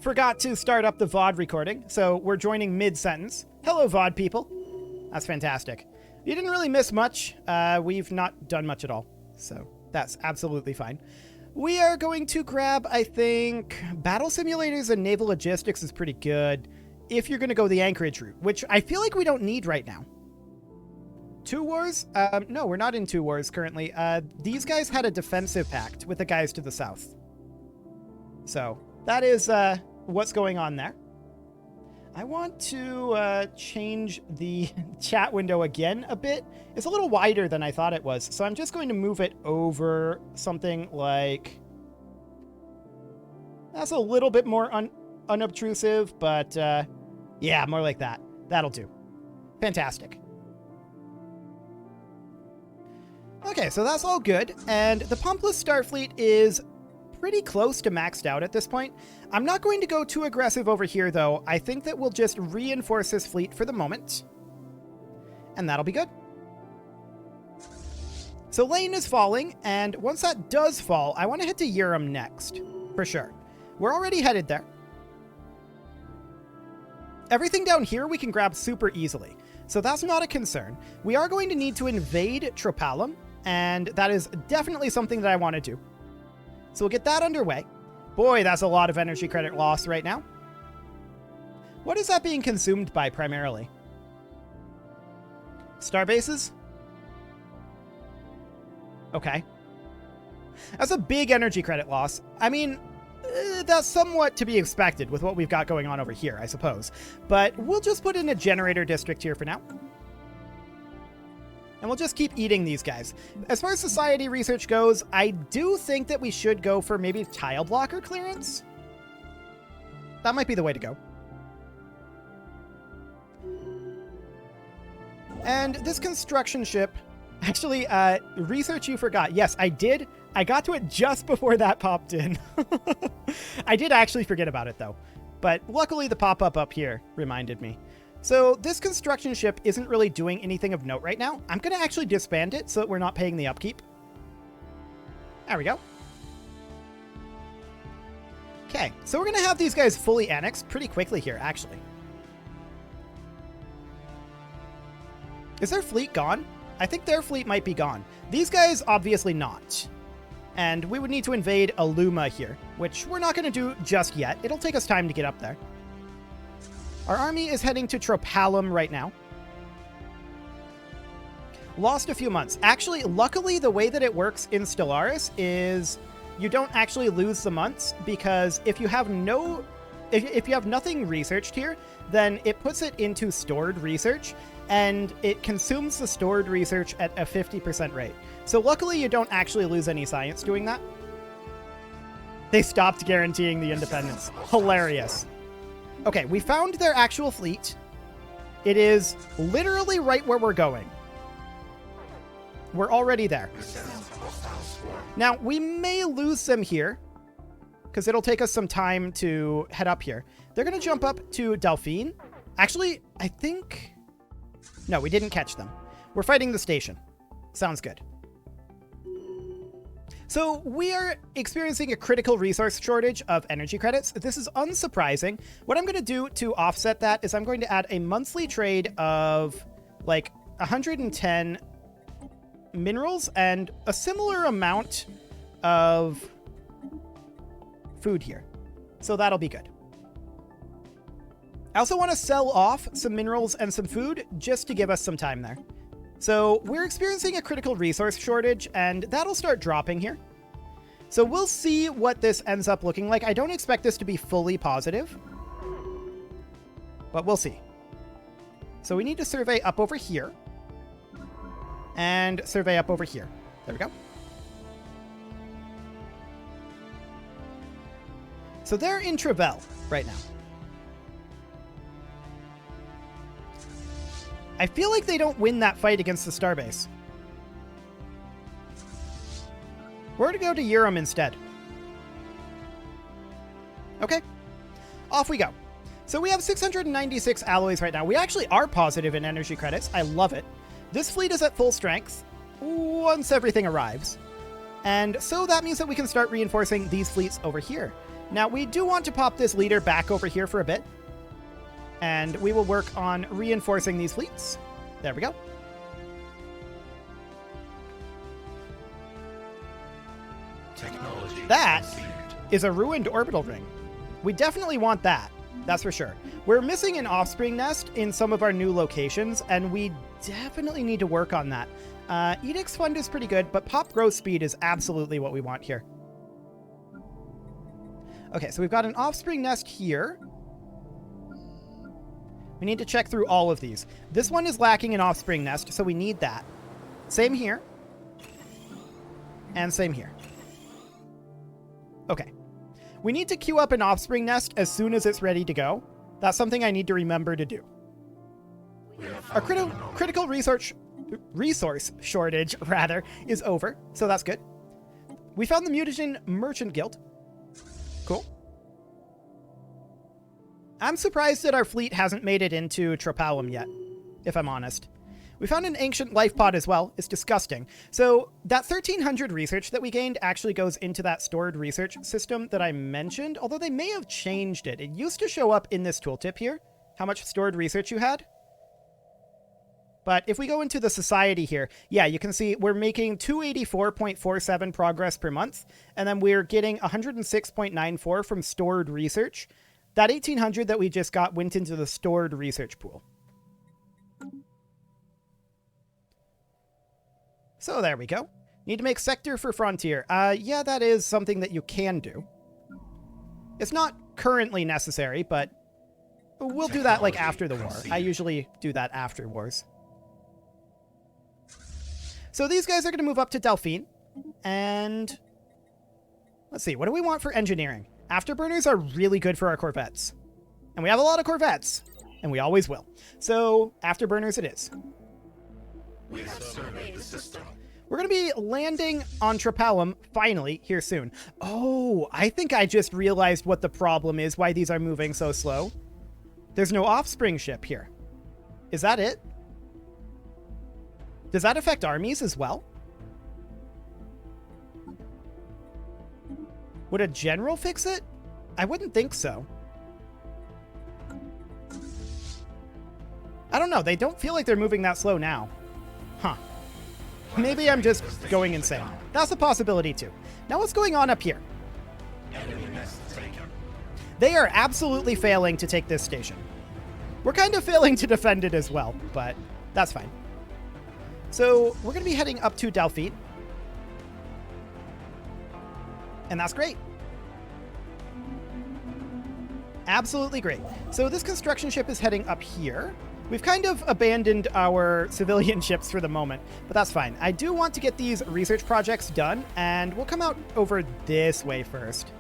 forgot to start up the VOD recording, so we're joining mid-sentence. Hello, VOD people. That's fantastic. You didn't really miss much. We've not done much at all, so that's absolutely fine. We are going to grab, I think, battle simulators and naval logistics is pretty good if you're going to go the Anchorage route, which I feel like we don't need right now. 2 wars? No, we're not in 2 wars currently. These guys had a defensive pact with the guys to the south. So that is what's going on there. I want to change the chat window again a bit. It's a little wider than I thought it was, so I'm just going to move it over something like... That's a little bit more unobtrusive, but yeah, more like that. That'll do. Fantastic. Okay, so that's all good, and the Pompless Starfleet is pretty close to maxed out at this point. I'm not going to go too aggressive over here, though. I think that we'll just reinforce this fleet for the moment, and that'll be good. So Lane is falling, and once that does fall, I want to head to Urim next, for sure. We're already headed there. Everything down here we can grab super easily, so that's not a concern. We are going to need to invade Tropalum, and that is definitely something that I want to do. So we'll get that underway. Boy, that's a lot of energy credit loss right now. What is that being consumed by primarily? Starbases? Okay. That's a big energy credit loss. I mean, that's somewhat to be expected with what we've got going on over here, I suppose. But we'll just put in a generator district here for now. And we'll just keep eating these guys. As far as society research goes, I do think that we should go for maybe tile blocker clearance. That might be the way to go. And this construction ship, actually, research you forgot. Yes, I did. I got to it just before that popped in. I did actually forget about it, though. But luckily, the pop-up up here reminded me. So this construction ship isn't really doing anything of note right now. I'm going to actually disband it so that we're not paying the upkeep. There we go. Okay, so we're going to have these guys fully annexed pretty quickly here, actually. Is their fleet gone? I think their fleet might be gone. These guys, obviously not. And we would need to invade Aluma here, which we're not going to do just yet. It'll take us time to get up there. Our army is heading to Tropalum right now. Lost a few months. Actually, luckily, the way that it works in Stellaris is you don't actually lose the months, because if you have if you have nothing researched here, then it puts it into stored research, and it consumes the stored research at a 50% rate. So luckily, you don't actually lose any science doing that. They stopped guaranteeing the independence. Hilarious. Okay, we found their actual fleet. It is literally right where we're going. We're already there. Now, we may lose them here, because it'll take us some time to head up here. They're going to jump up to Delphine. Actually, I think... No, we didn't catch them. We're fighting the station. Sounds good. So we are experiencing a critical resource shortage of energy credits. This is unsurprising. What I'm going to do to offset that is I'm going to add a monthly trade of like 110 minerals and a similar amount of food here. So that'll be good. I also want to sell off some minerals and some food just to give us some time there. So we're experiencing a critical resource shortage, and that'll start dropping here. So we'll see what this ends up looking like. I don't expect this to be fully positive, but we'll see. So we need to survey up over here and survey up over here. There we go. So they're in Travel right now. I feel like they don't win that fight against the Starbase. We're going to go to Urim instead. Okay. Off we go. So we have 696 alloys right now. We actually are positive in energy credits. I love it. This fleet is at full strength once everything arrives. And so that means that we can start reinforcing these fleets over here. Now, we do want to pop this leader back over here for a bit. And we will work on reinforcing these fleets. There we go. Technology That conceived. is a ruined orbital ring. We definitely want that. That's for sure. We're missing an offspring nest in some of our new locations, and we definitely need to work on that. Edict's Fund is pretty good, but pop growth speed is absolutely what we want here. Okay, so we've got an offspring nest here. We need to check through all of these. This one is lacking an offspring nest, so we need that. Same here. And same here. Okay. We need to queue up an offspring nest as soon as it's ready to go. That's something I need to remember to do. Our critical resource shortage, rather, is over, so that's good. We found the Mutagen Merchant Guild. Cool. I'm surprised that our fleet hasn't made it into Tropalum yet, if I'm honest. We found an ancient life pod as well. It's disgusting. So that 1300 research that we gained actually goes into that stored research system that I mentioned, although they may have changed it. It used to show up in this tooltip here, how much stored research you had. But if we go into the society here, yeah, you can see we're making 284.47 progress per month, and then we're getting 106.94 from stored research. That 1800 that we just got went into the stored research pool. So there we go. Need to make sector for frontier. Yeah, that is something that you can do. It's not currently necessary, but we'll do that like after the war. I usually do that after wars. So these guys are going to move up to Delphine. And let's see, what do we want for engineering? Afterburners are really good for our Corvettes. And we have a lot of Corvettes. And we always will. So afterburners it is. We have surveyed the system. We're going to be landing on Tropalum, finally, here soon. Oh, I think I just realized what the problem is, why these are moving so slow. There's no offspring ship here. Is that it? Does that affect armies as well? Would a general fix it? I wouldn't think so. I don't know. They don't feel like they're moving that slow now. Huh. Maybe I'm just going insane. That's a possibility too. Now what's going on up here? Enemy nest taken. They are absolutely failing to take this station. We're kind of failing to defend it as well, but that's fine. So we're going to be heading up to Delphine. And that's great. Absolutely great. So this construction ship is heading up here. We've kind of abandoned our civilian ships for the moment, but that's fine. I do want to get these research projects done, and we'll come out over this way first.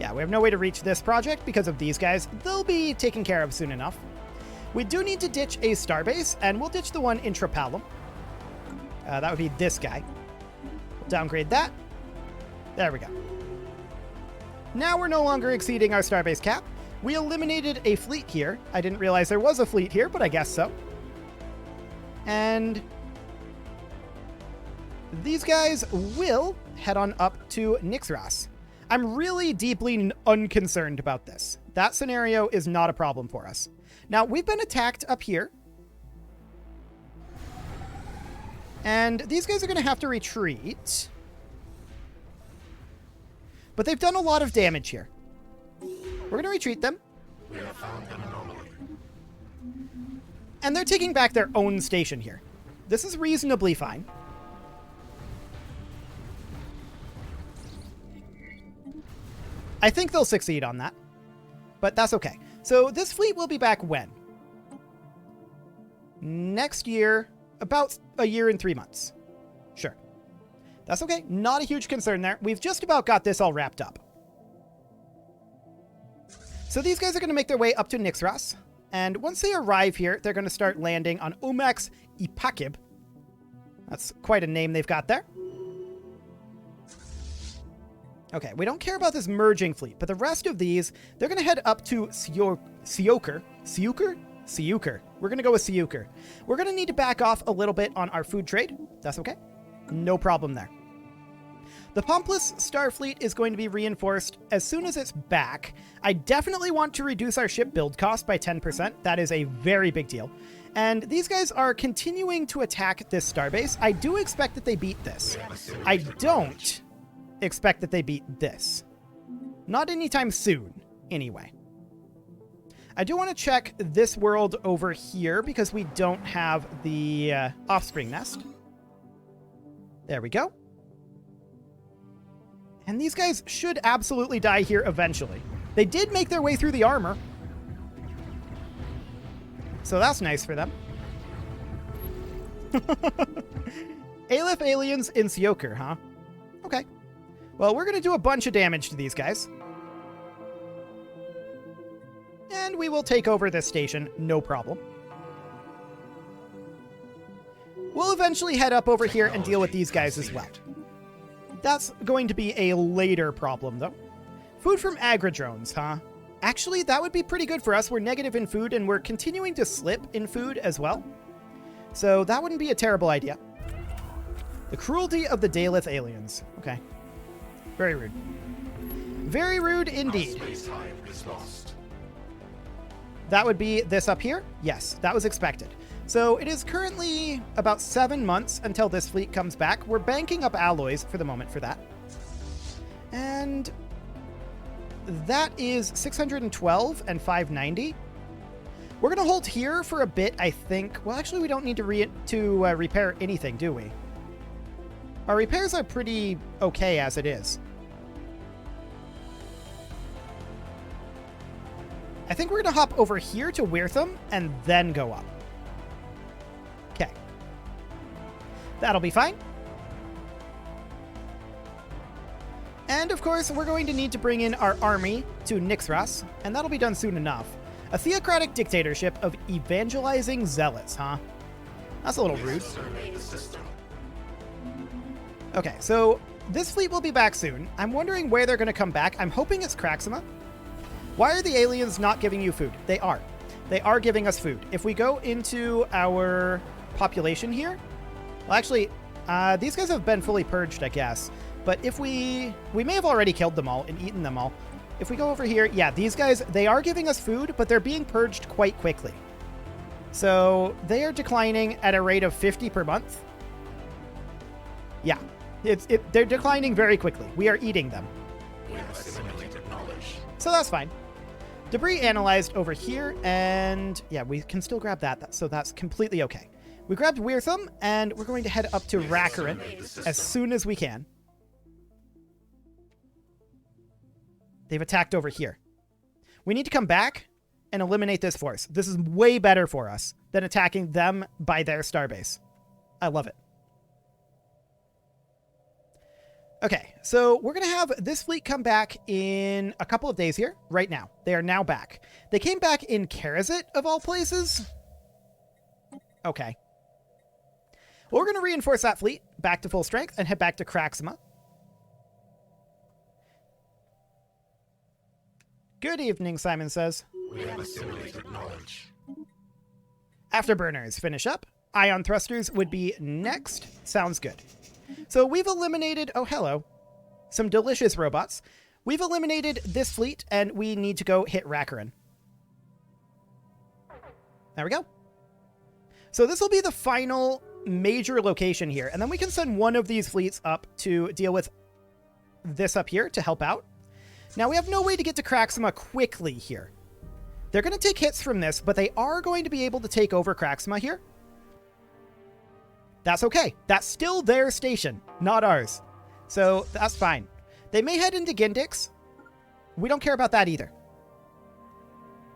Yeah, we have no way to reach this project because of these guys. They'll be taken care of soon enough. We do need to ditch a starbase, and we'll ditch the one in Tropalum. That would be this guy. We'll downgrade that. There we go. Now we're no longer exceeding our starbase cap. We eliminated a fleet here. I didn't realize there was a fleet here, but I guess so. And these guys will head on up to Nixras. I'm really deeply unconcerned about this. That scenario is not a problem for us. Now, we've been attacked up here. And these guys are going to have to retreat. But they've done a lot of damage here. We're going to retreat them. We have found an anomaly. And they're taking back their own station here. This is reasonably fine. I think they'll succeed on that. But that's okay. So this fleet will be back when? Next year, about a year and 3 months. Sure. That's okay. Not a huge concern there. We've just about got this all wrapped up. So these guys are going to make their way up to Nixras. And once they arrive here, they're going to start landing on Omax Ipakib. That's quite a name they've got there. Okay, we don't care about this merging fleet, but the rest of these, they're going to head up to Siuker. We're going to go with Siuker. We're going to need to back off a little bit on our food trade. That's okay. No problem there. The Pompless Starfleet is going to be reinforced as soon as it's back. I definitely want to reduce our ship build cost by 10%. That is a very big deal. And these guys are continuing to attack this starbase. I do expect that they beat this. I don't expect that they beat this. Not anytime soon, anyway. I do want to check this world over here because we don't have the offspring nest. There we go. And these guys should absolutely die here eventually. They did make their way through the armor. So that's nice for them. Aleph aliens in Sioker, huh? Okay. Well, we're going to do a bunch of damage to these guys. And we will take over this station, no problem. We'll eventually head up over here and deal with these guys as well. That's going to be a later problem, though. Food from agrodrones, huh? Actually, that would be pretty good for us. We're negative in food, and we're continuing to slip in food as well. So that wouldn't be a terrible idea. The cruelty of the Daleth aliens. Okay. Very rude. Very rude indeed. That would be this up here? Yes, that was expected. So it is currently about 7 months until this fleet comes back. We're banking up alloys for the moment for that. And that is 612 and 590. We're going to hold here for a bit, I think. Well, actually, we don't need to repair anything, do we? Our repairs are pretty okay as it is. I think we're going to hop over here to Weirtham and then go up. Okay. That'll be fine. And of course, we're going to need to bring in our army to Nixras, and that'll be done soon enough. A theocratic dictatorship of evangelizing zealots, huh? That's a little rude. Okay, so this fleet will be back soon. I'm wondering where they're going to come back. I'm hoping it's Craxima. Why are the aliens not giving you food? They are. They are giving us food. If we go into our population here, well, actually, these guys have been fully purged, I guess. But if we may have already killed them all and eaten them all. If we go over here, yeah, these guys, they are giving us food, but they're being purged quite quickly. So they are declining at a rate of 50 per month. Yeah, they're declining very quickly. We are eating them. So that's fine. Debris analyzed over here, and yeah, we can still grab that, so that's completely okay. We grabbed Weirtham, and we're going to head up to Rakaran as soon as we can. They've attacked over here. We need to come back and eliminate this force. This is way better for us than attacking them by their starbase. I love it. Okay, so we're going to have this fleet come back in a couple of days here, right now. They are now back. They came back in Karazit, of all places. Okay. Well, we're going to reinforce that fleet back to full strength and head back to Craxima. Good evening, Simon says. We have assimilated knowledge. Afterburners finish up. Ion thrusters would be next. Sounds good. So we've eliminated, oh, hello, some delicious robots. We've eliminated this fleet, and we need to go hit Rakaran. There we go. So this will be the final major location here, and then we can send one of these fleets up to deal with this up here to help out. Now, we have no way to get to Craxima quickly here. They're going to take hits from this, but they are going to be able to take over Craxima here. That's okay. That's still their station, not ours. So that's fine. They may head into Gindix. We don't care about that either.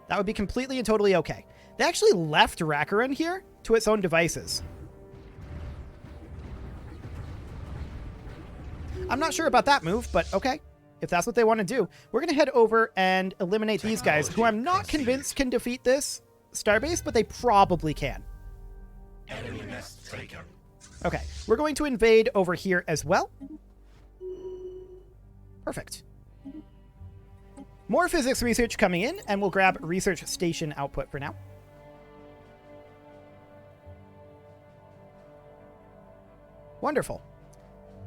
That would be completely and totally okay. They actually left Rakaran here to its own devices. I'm not sure about that move, but okay. If that's what they want to do. We're going to head over and eliminate these guys, who I'm not convinced can defeat this starbase, but they probably can. Enemy nest taken. Okay, we're going to invade over here as well. Perfect. More physics research coming in, and we'll grab research station output for now. Wonderful.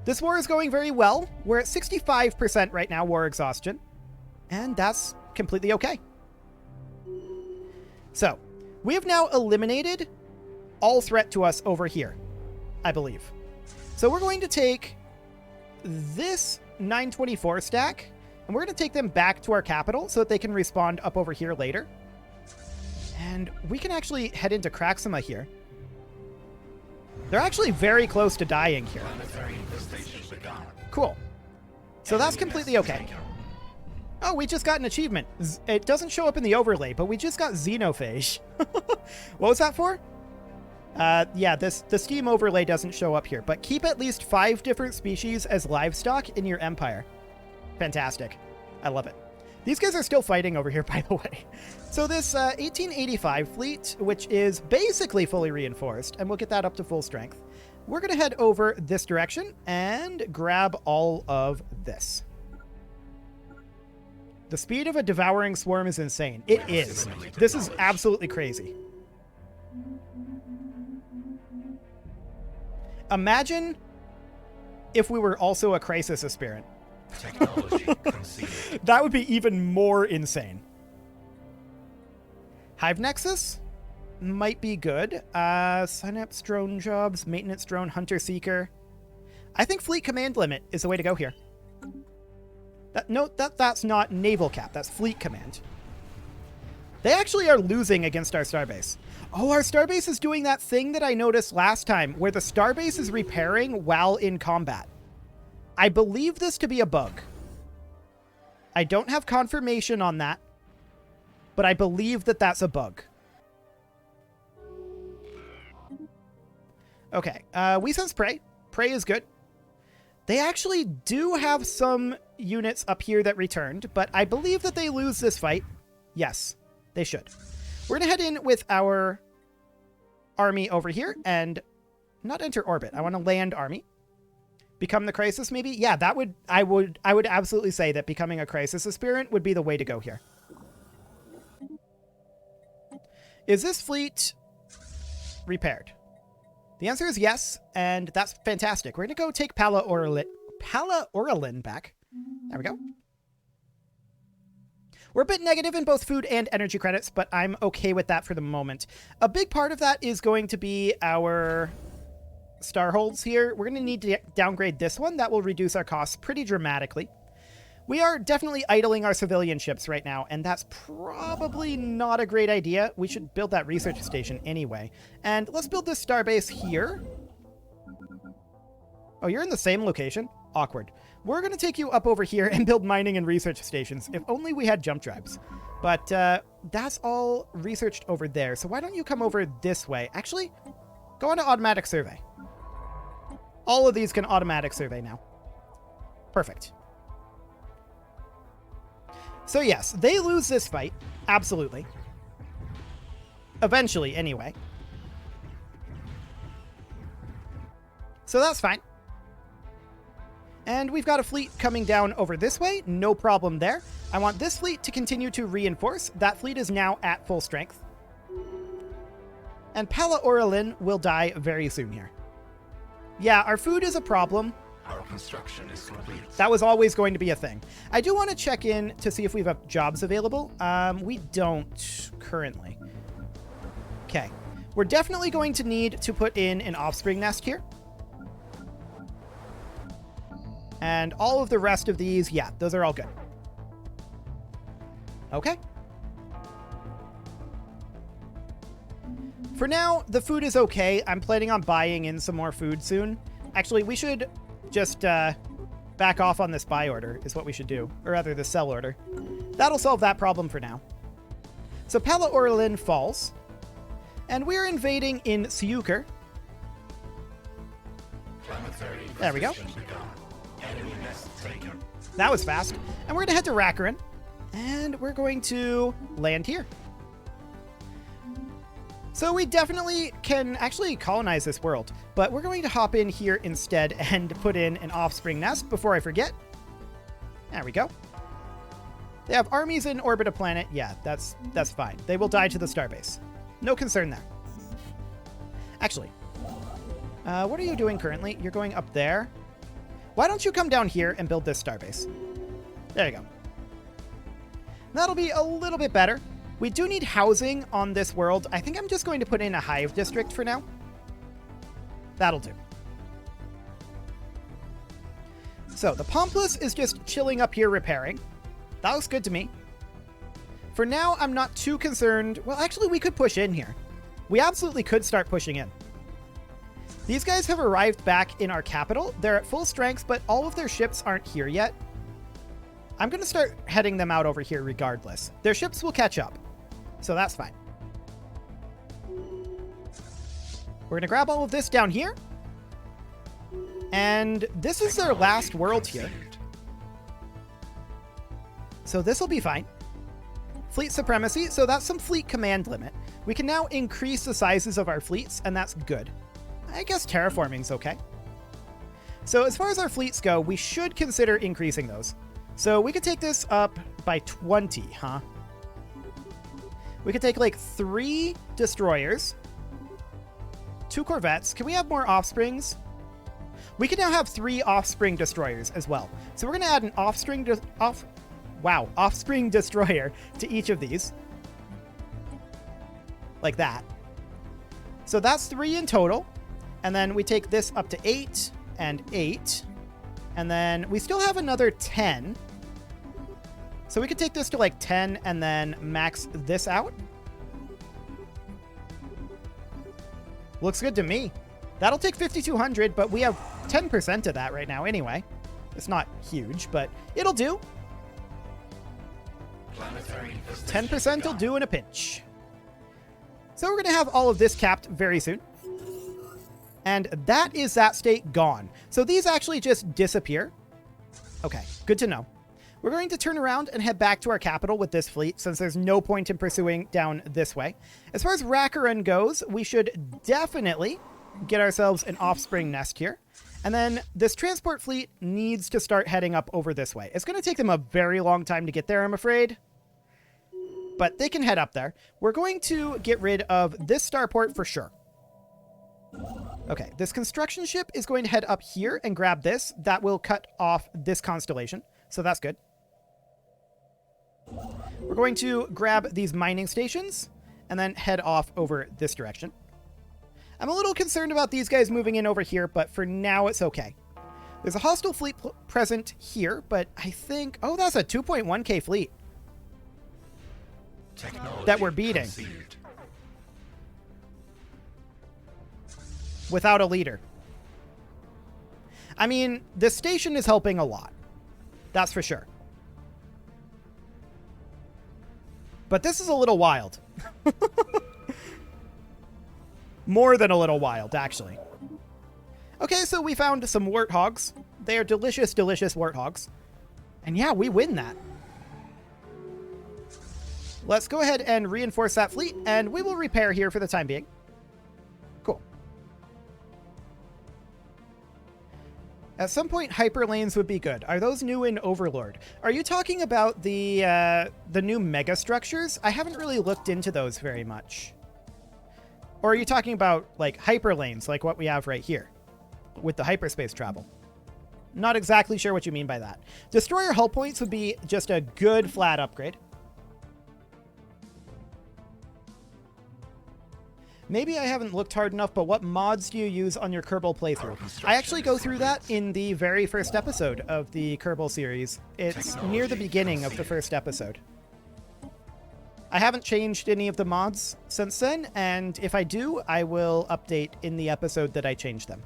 This war is going very well. We're at 65% right now, war exhaustion. And that's completely okay. So, we have now eliminated all threat to us over here, I believe. So we're going to take this 924 stack, and we're going to take them back to our capital so that they can respond up over here later. And we can actually head into Craxima here. They're actually very close to dying here. Cool. So that's completely okay. Oh, we just got an achievement. It doesn't show up in the overlay, but we just got Xenophage. What was that for? Yeah, the Steam overlay doesn't show up here, but keep at least 5 different species as livestock in your empire. Fantastic. I love it. These guys are still fighting over here, by the way. So this 1885 fleet, which is basically fully reinforced, and we'll get that up to full strength, we're going to head over this direction and grab all of this. The speed of a devouring swarm is insane. It is. This is absolutely crazy. Imagine if we were also a crisis aspirant. That would be even more insane. Hive Nexus might be good. Synapse drone jobs, maintenance drone, hunter seeker. I think fleet command limit is the way to go here. That's not naval cap. That's fleet command. They actually are losing against our starbase. Oh, our starbase is doing that thing that I noticed last time where the starbase is repairing while in combat. I believe this to be a bug. I don't have confirmation on that, but I believe that that's a bug. Okay, we sense prey. Prey is good. They actually do have some units up here that returned, but I believe that they lose this fight. Yes, they should. We're going to head in with our army over here and not enter orbit. I want to land army. Become the crisis, maybe? Yeah, that would I would absolutely say that becoming a crisis aspirant would be the way to go here. Is this fleet repaired? The answer is yes, and that's fantastic. We're going to go take Pala Oralin back. There we go. We're a bit negative in both food and energy credits, but I'm okay with that for the moment. A big part of that is going to be our starholds here. We're going to need to downgrade this one. That will reduce our costs pretty dramatically. We are definitely idling our civilian ships right now, and that's probably not a great idea. We should build that research station anyway. And let's build this starbase here. Oh, you're in the same location? Awkward. We're going to take you up over here and build mining and research stations. If only we had jump drives. But that's all researched over there. So why don't you come over this way? Actually, go on to automatic survey. All of these can automatic survey now. Perfect. So yes, they lose this fight. Absolutely. Eventually, anyway. So that's fine. And we've got a fleet coming down over this way. No problem there. I want this fleet to continue to reinforce. That fleet is now at full strength. And Pala Oralin will die very soon here. Yeah, our food is a problem. Our construction is complete. That was always going to be a thing. I do want to check in to see if we have jobs available. We don't currently. Okay. We're definitely going to need to put in an offspring nest here. And all of the rest of these, yeah, those are all good. Okay. For now, the food is okay. I'm planning on buying in some more food soon. Actually, we should just back off on this buy order is what we should do. Or rather, the sell order. That'll solve that problem for now. So Pala Oralin falls. And we're invading in Siuker. There we go. That was fast. And we're going to head to Rakaran. And we're going to land here. So we definitely can actually colonize this world, but we're going to hop in here instead and put in an offspring nest before I forget. There we go. They have armies in orbit a planet. Yeah, that's fine. They will die to the starbase. No concern there. Actually, what are you doing currently? You're going up there. Why don't you come down here and build this starbase? There you go. That'll be a little bit better. We do need housing on this world. I think I'm just going to put in a hive district for now. That'll do. So the Pomplus is just chilling up here repairing. That looks good to me. For now, I'm not too concerned. Well, actually, we could push in here. We absolutely could start pushing in. These guys have arrived back in our capital. They're at full strength, but all of their ships aren't here yet. I'm going to start heading them out over here regardless. Their ships will catch up, so that's fine. We're going to grab all of this down here. And this is their last world here. So this will be fine. Fleet supremacy, so that's some fleet command limit. We can now increase the sizes of our fleets, and that's good. I guess terraforming's okay. So as far as our fleets go, we should consider increasing those. So we could take this up by 20, huh? We could take like 3 destroyers, 2 corvettes. Can we have more offsprings? We can now have 3 offspring destroyers as well. So we're going to add an offspring destroyer to each of these. Like that. So that's 3 in total. And then we take this up to 8 and 8. And then we still have another 10. So we could take this to like 10 and then max this out. Looks good to me. That'll take 5,200, but we have 10% of that right now anyway. It's not huge, but it'll do. 10% will do in a pinch. So we're going to have all of this capped very soon. And that is that state gone. So these actually just disappear. Okay, good to know. We're going to turn around and head back to our capital with this fleet, since there's no point in pursuing down this way. As far as Rackarun goes, we should definitely get ourselves an offspring nest here. And then this transport fleet needs to start heading up over this way. It's going to take them a very long time to get there, I'm afraid. But they can head up there. We're going to get rid of this starport for sure. Okay, this construction ship is going to head up here and grab this. That will cut off this constellation, so that's good. We're going to grab these mining stations and then head off over this direction. I'm a little concerned about these guys moving in over here, but for now it's okay. There's a hostile fleet present here, but I think... Oh, that's a 2.1k fleet that we're beating. Conceived. Without a leader. I mean, this station is helping a lot. That's for sure. But this is a little wild. More than a little wild, actually. Okay, so we found some warthogs. They are delicious, delicious warthogs. And yeah, we win that. Let's go ahead and reinforce that fleet, and we will repair here for the time being. Cool. At some point, hyperlanes would be good. Are those new in Overlord? Are you talking about the new mega structures? I haven't really looked into those very much. Or are you talking about, like, hyperlanes, like what we have right here, with the hyperspace travel? Not exactly sure what you mean by that. Destroyer hull points would be just a good flat upgrade. Maybe I haven't looked hard enough, but what mods do you use on your Kerbal playthrough? I actually go through that in the very first episode of the Kerbal series. It's near the beginning of the first episode. I haven't changed any of the mods since then, and if I do, I will update in the episode that I changed them.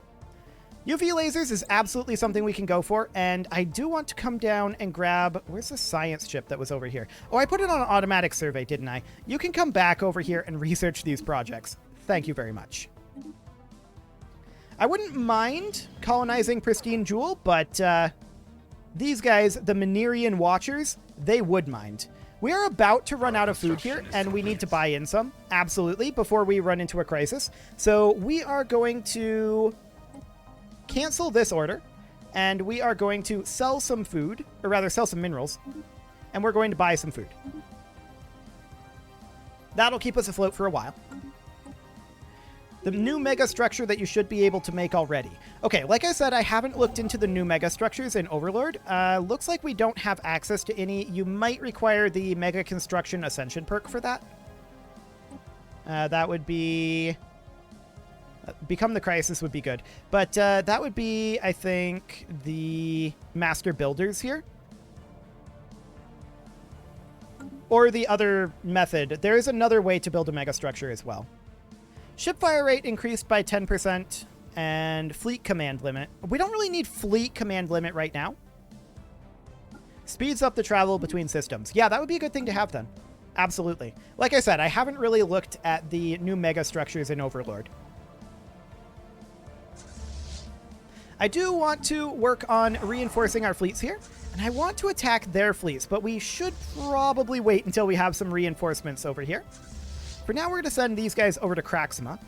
UV lasers is absolutely something we can go for, and I do want to come down and grab... Where's the science ship that was over here? Oh, I put it on an automatic survey, didn't I? You can come back over here and research these projects. Thank you very much. I wouldn't mind colonizing Pristine Jewel, but these guys, the Menerian Watchers, they would mind. We are about to run out of food here, and we need to buy in some, absolutely, before we run into a crisis. So we are going to cancel this order, and we are going to sell some food, or rather sell some minerals, and we're going to buy some food. That'll keep us afloat for a while. The new mega structure that you should be able to make already. Okay, like I said, I haven't looked into the new mega structures in Overlord. Looks like we don't have access to any. You might require the Mega Construction Ascension perk for that. That would be... Become the Crisis would be good. But that would be, I think, the Master Builders here. Or the other method. There is another way to build a mega structure as well. Ship fire rate increased by 10%, and fleet command limit. We don't really need fleet command limit right now. Speeds up the travel between systems. Yeah, that would be a good thing to have then. Absolutely. Like I said, I haven't really looked at the new mega structures in Overlord. I do want to work on reinforcing our fleets here, and I want to attack their fleets, but we should probably wait until we have some reinforcements over here. For now, we're going to send these guys over to Kraxima.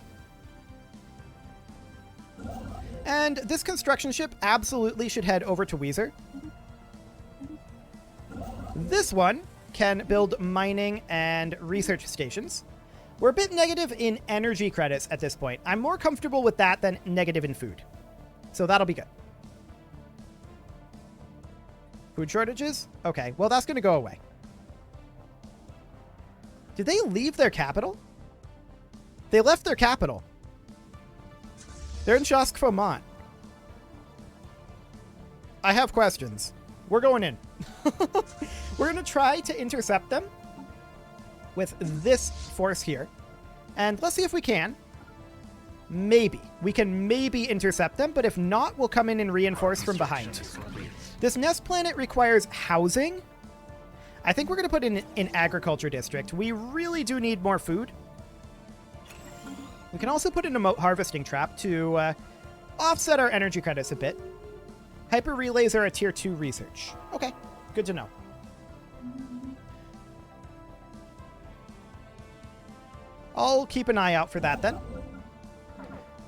And this construction ship absolutely should head over to Weezer. This one can build mining and research stations. We're a bit negative in energy credits at this point. I'm more comfortable with that than negative in food. So that'll be good. Food shortages? Okay, well, that's going to go away. Did they leave their capital? They left their capital. They're in Shask-Fomont. I have questions. We're going in. We're going to try to intercept them with this force here. And let's see if we can. Maybe. We can maybe intercept them, but if not, we'll come in and reinforce from behind. This nest planet requires housing. I think we're going to put in an agriculture district. We really do need more food. We can also put in a moat harvesting trap to offset our energy credits a bit. Hyper relays are a tier 2 research. Okay, good to know. I'll keep an eye out for that then.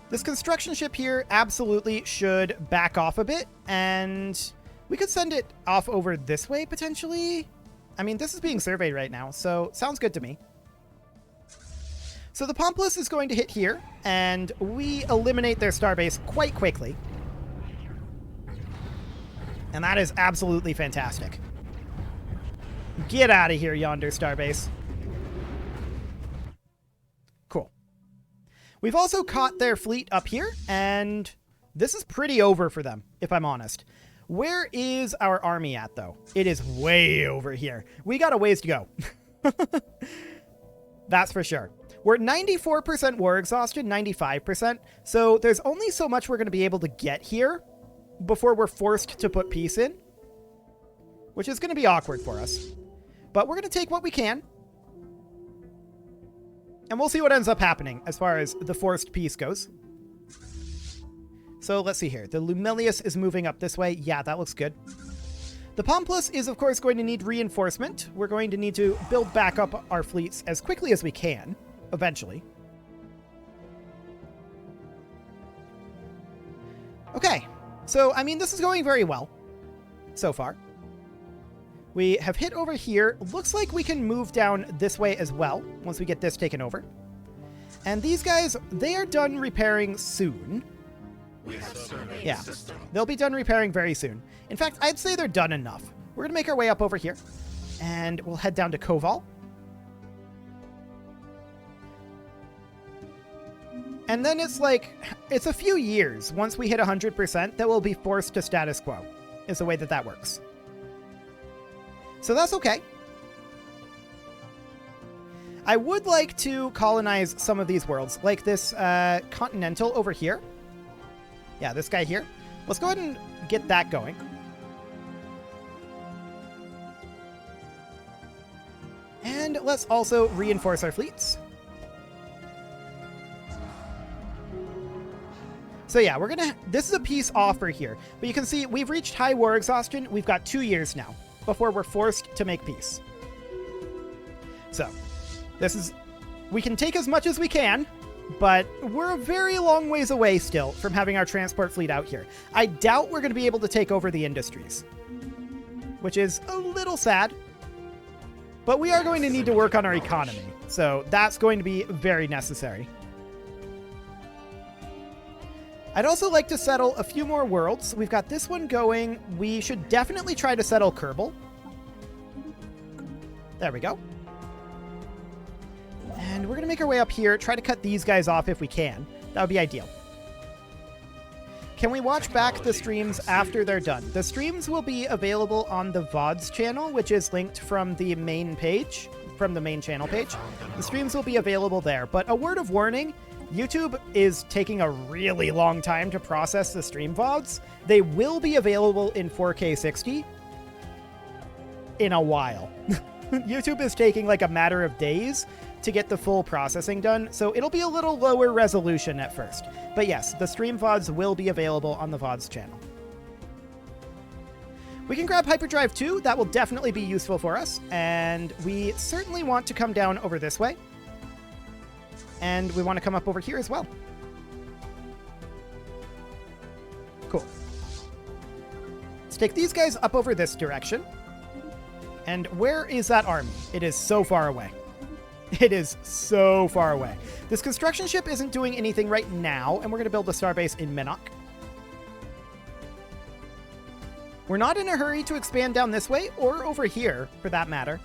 This construction ship here absolutely should back off a bit, and we could send it off over this way potentially. I mean, this is being surveyed right now, so sounds good to me. So the Pompolis is going to hit here, and we eliminate their starbase quite quickly. And that is absolutely fantastic. Get out of here, yonder starbase. Cool. We've also caught their fleet up here, and this is pretty over for them, if I'm honest. Where is our army at, though? It is way over here. We got a ways to go. That's for sure. We're 94% war exhausted, 95%, so there's only so much we're going to be able to get here before we're forced to put peace in, which is going to be awkward for us. But we're going to take what we can, and we'll see what ends up happening as far as the forced peace goes. So let's see here. The Lumelius is moving up this way. Yeah, that looks good. The Pompolis is, of course, going to need reinforcement. We're going to need to build back up our fleets as quickly as we can, eventually. Okay. So, I mean, this is going very well so far. We have hit over here. Looks like we can move down this way as well once we get this taken over. And these guys, they are done repairing soon. Yeah, they'll be done repairing very soon. In fact, I'd say they're done enough. We're going to make our way up over here, and we'll head down to Koval. And then it's like, it's a few years once we hit 100% that we'll be forced to status quo, is the way that that works. So that's okay. I would like to colonize some of these worlds, like this Continental over here. Yeah, this guy here. Let's go ahead and get that going. And let's also reinforce our fleets. So yeah, we're gonna... This is a peace offer here. But you can see we've reached high war exhaustion. We've got 2 years now before we're forced to make peace. So, this is... We can take as much as we can, but we're a very long ways away still from having our transport fleet out here. I doubt we're going to be able to take over the industries, which is a little sad, but we are going to need to work on our economy, so that's going to be very necessary. I'd also like to settle a few more worlds. We've got this one going. We should definitely try to settle Kerbal. There we go. And we're going to make our way up here, try to cut these guys off if we can. That would be ideal. Can we watch back the streams after they're done? The streams will be available on the VODs channel, which is linked from the main page, from the main channel page. The streams will be available there. But a word of warning, YouTube is taking a really long time to process the stream VODs. They will be available in 4K 60 in a while. YouTube is taking like a matter of days to get the full processing done, so it'll be a little lower resolution at first. But yes, the stream VODs will be available on the VODs channel. We can grab Hyperdrive 2, that will definitely be useful for us, and we certainly want to come down over this way. And we want to come up over here as well. Cool. Let's take these guys up over this direction. And where is that army? It is so far away. It is so far away. This construction ship isn't doing anything right now, and we're going to build a starbase in Minnock. We're not in a hurry to expand down this way, or over here, for that matter.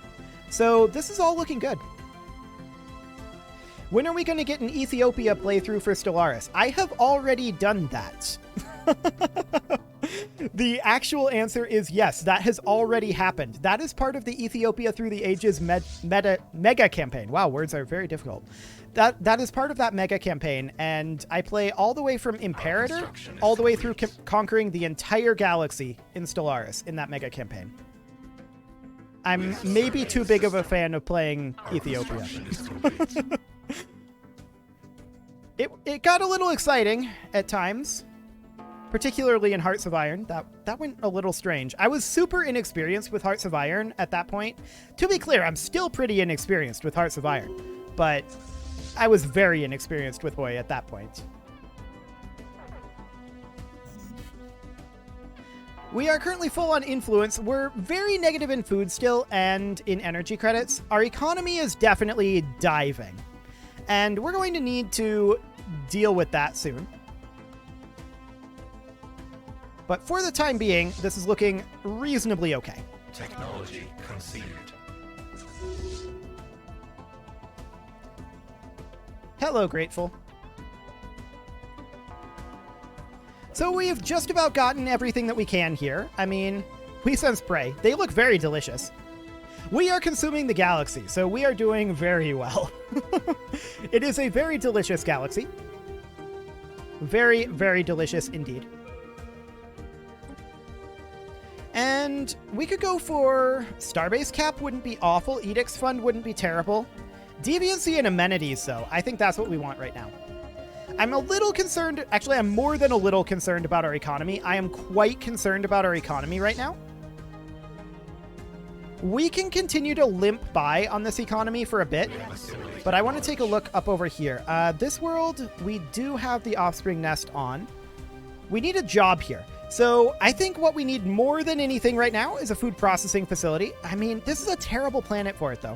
So this is all looking good. When are we going to get an Ethiopia playthrough for Stellaris? I have already done that. The actual answer is yes, that has already happened. That is part of the Ethiopia Through the Ages mega campaign. Wow, words are very difficult. That is part of that mega campaign, and I play all the way from Imperator, all the way through conquering the entire galaxy in Stellaris in that mega campaign. I'm maybe too big of a fan of playing Ethiopia. It got a little exciting at times. Particularly in Hearts of Iron. That went a little strange. I was super inexperienced with Hearts of Iron at that point. To be clear, I'm still pretty inexperienced with Hearts of Iron, but I was very inexperienced with Hoi at that point. We are currently full on influence. We're very negative in food still and in energy credits. Our economy is definitely diving, and we're going to need to deal with that soon. But for the time being, this is looking reasonably okay. Technology conceived. Hello, Grateful. So we've just about gotten everything that we can here. I mean, we sense prey. They look very delicious. We are consuming the galaxy, so we are doing very well. It is a very delicious galaxy. Very, very delicious indeed. And we could go for Starbase Cap wouldn't be awful. Edicts Fund wouldn't be terrible. Deviancy and amenities, though. I think that's what we want right now. I'm a little concerned. Actually, I'm more than a little concerned about our economy. I am quite concerned about our economy right now. We can continue to limp by on this economy for a bit, but I want to take a look up over here. This world, we do have the offspring nest on. We need a job here. So I think what we need more than anything right now is a food processing facility. I mean, this is a terrible planet for it, though.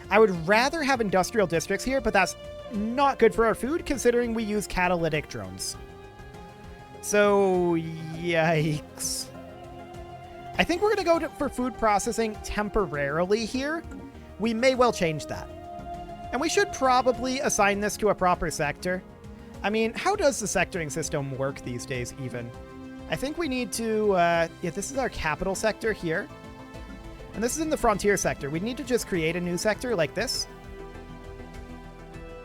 I would rather have industrial districts here, but that's not good for our food, considering we use catalytic drones. So, yikes. I think we're going to go for food processing temporarily here. We may well change that. And we should probably assign this to a proper sector. I mean, how does the sectoring system work these days, even? I think we need to, yeah, this is our capital sector here. And this is in the frontier sector. We need to just create a new sector like this.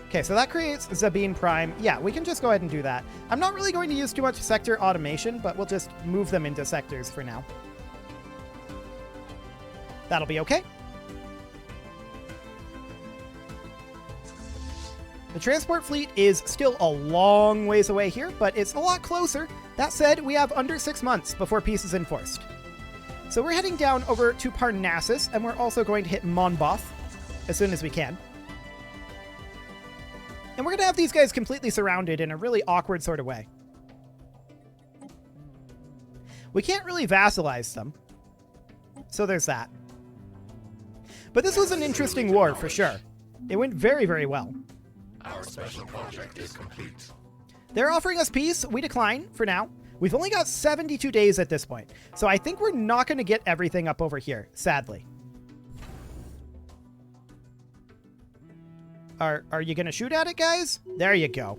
Okay, so that creates Zabine Prime. Yeah, we can just go ahead and do that. I'm not really going to use too much sector automation, but we'll just move them into sectors for now. That'll be okay. The transport fleet is still a long ways away here, but it's a lot closer. That said, we have under 6 months before peace is enforced. So we're heading down over to Parnassus, and we're also going to hit Monboth as soon as we can. And we're going to have these guys completely surrounded in a really awkward sort of way. We can't really vassalize them. So there's that. But this was an interesting war, for sure. It went very, very well. Our special project is complete. They're offering us peace. We decline for now. We've only got 72 days at this point. So I think we're not going to get everything up over here, sadly. Are you going to shoot at it, guys? There you go.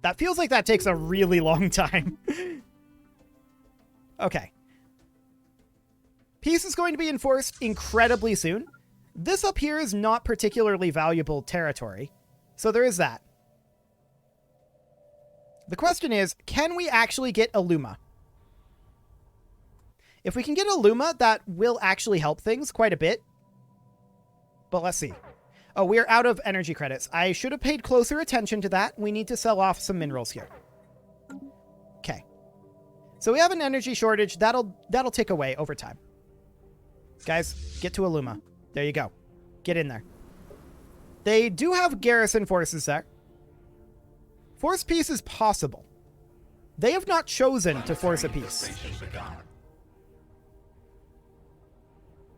That feels like that takes a really long time. Okay. Peace is going to be enforced incredibly soon. This up here is not particularly valuable territory, so there is that. The question is, can we actually get a Luma? If we can get a Luma, that will actually help things quite a bit. But let's see. Oh, we're out of energy credits. I should have paid closer attention to that. We need to sell off some minerals here. Okay. So we have an energy shortage. That'll tick away over time. Guys, get to a Luma. There you go. Get in there. They do have garrison forces there. Force peace is possible. They have not chosen to force a peace.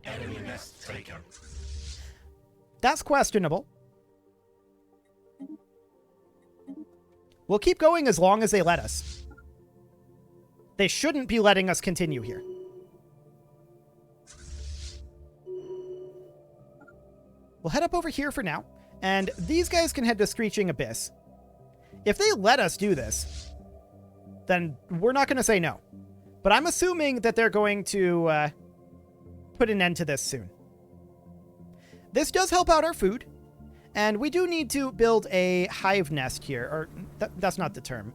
Enemy nest taken. That's questionable. We'll keep going as long as they let us. They shouldn't be letting us continue here. We'll head up over here for now, and these guys can head to Screeching Abyss. If they let us do this, then we're not going to say no. But I'm assuming that they're going to put an end to this soon. This does help out our food, and we do need to build a hive nest here, or that's not the term.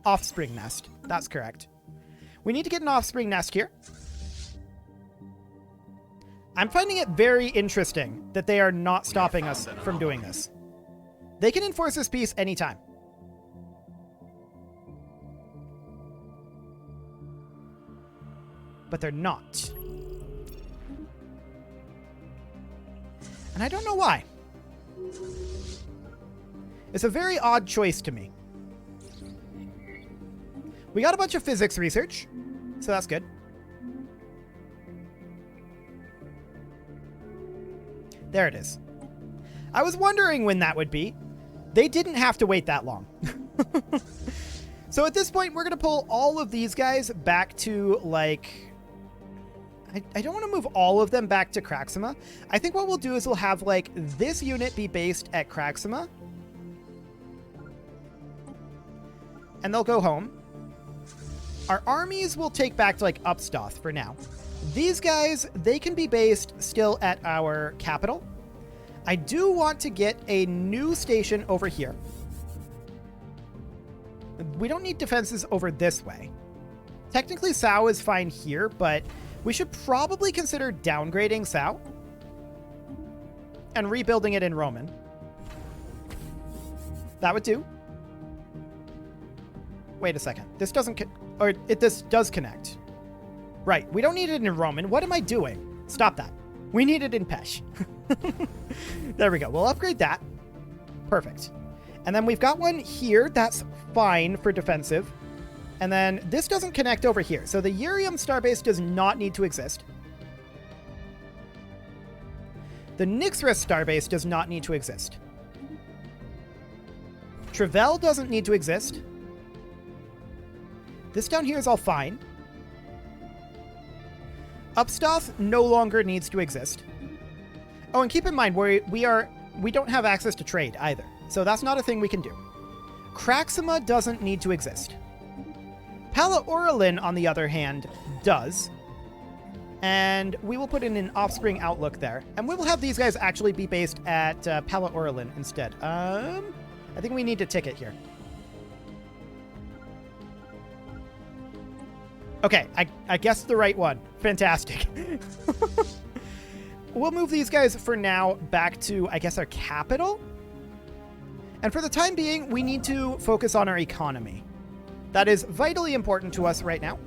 Offspring nest. That's correct. We need to get an offspring nest here. I'm finding it very interesting that they are not stopping us from doing this. They can enforce this peace anytime. But they're not. And I don't know why. It's a very odd choice to me. We got a bunch of physics research, so that's good. There it is. I was wondering when that would be. They didn't have to wait that long. So at this point, we're going to pull all of these guys back to, like... I don't want to move all of them back to Craxima. I think what we'll do is we'll have, like, this unit be based at Craxima. And they'll go home. Our armies will take back to, like, Upstoth for now. These guys, they can be based still at our capital. I do want to get a new station over here. We don't need defenses over this way. Technically, Sao is fine here, but we should probably consider downgrading Sao and rebuilding it in Roman. That would do. Wait a second. This doesn't... this does connect. Right. We don't need it in Roman. What am I doing? Stop that. We need it in Pesh. There we go. We'll upgrade that. Perfect. And then we've got one here. That's fine for defensive. And then this doesn't connect over here. So the Urium starbase does not need to exist. The Nyxris starbase does not need to exist. Trevel doesn't need to exist. This down here is all fine. Upstoth no longer needs to exist. Oh, and keep in mind, we don't have access to trade either. So that's not a thing we can do. Craxima doesn't need to exist. Pala Orlin, on the other hand, does. And we will put in an offspring outlook there. And we will have these guys actually be based at Pala Orlin instead. I think we need to ticket here. Okay, I guessed the right one. Fantastic. We'll move these guys for now back to, I guess, our capital. And for the time being, we need to focus on our economy. That is vitally important to us right now.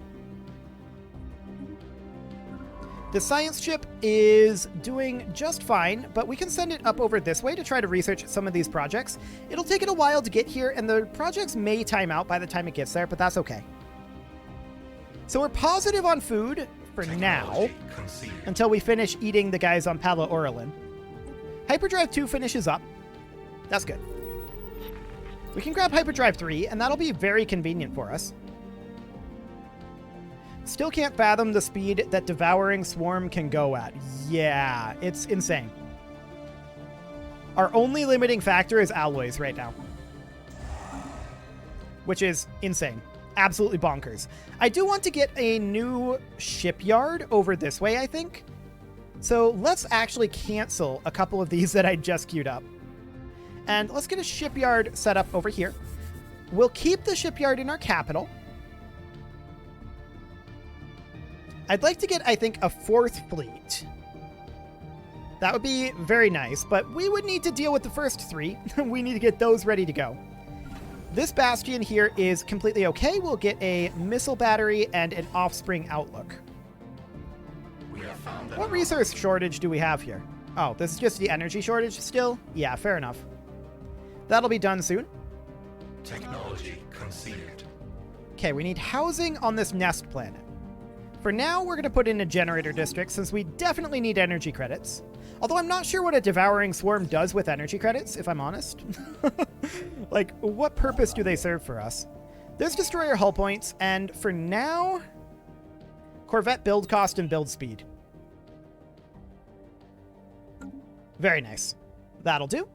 The science ship is doing just fine, but we can send it up over this way to try to research some of these projects. It'll take it a while to get here, and the projects may time out by the time it gets there, but that's okay. So we're positive on food for now, until we finish eating the guys on Pala Orlin. Hyperdrive 2 finishes up. That's good. We can grab Hyperdrive 3, and that'll be very convenient for us. Still can't fathom the speed that Devouring Swarm can go at. Yeah, it's insane. Our only limiting factor is alloys right now, which is insane. Absolutely bonkers. I do want to get a new shipyard over this way, I think. So let's actually cancel a couple of these that I just queued up. And let's get a shipyard set up over here. We'll keep the shipyard in our capital. I'd like to get, I think, a 4th fleet. That would be very nice, but we would need to deal with the first 3. We need to get those ready to go. This bastion here is completely okay. We'll get a missile battery and an offspring outlook. What resource shortage do we have here? Oh, this is just the energy shortage still? Yeah, fair enough. That'll be done soon. Technology conceived. Okay, we need housing on this nest planet. For now, we're going to put in a generator district since we definitely need energy credits. Although I'm not sure what a Devouring Swarm does with energy credits, if I'm honest. Like, what purpose do they serve for us? There's destroyer hull points, and for now, Corvette build cost and build speed. Very nice. That'll do.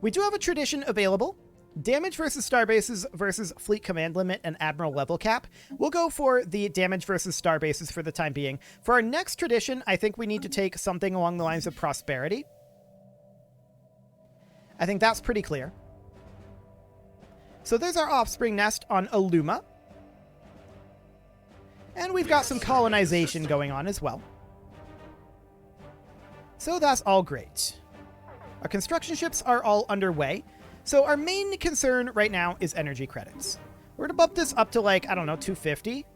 We do have a tradition available. Damage versus starbases versus fleet command limit and admiral level cap. We'll go for the damage versus starbases for the time being. For our next tradition, I think we need to take something along the lines of prosperity. I think that's pretty clear. So there's our offspring nest on Illuma. And we've got some colonization going on as well. So that's all great. Our construction ships are all underway. So our main concern right now is energy credits. We're going to bump this up to, like, I don't know, 250.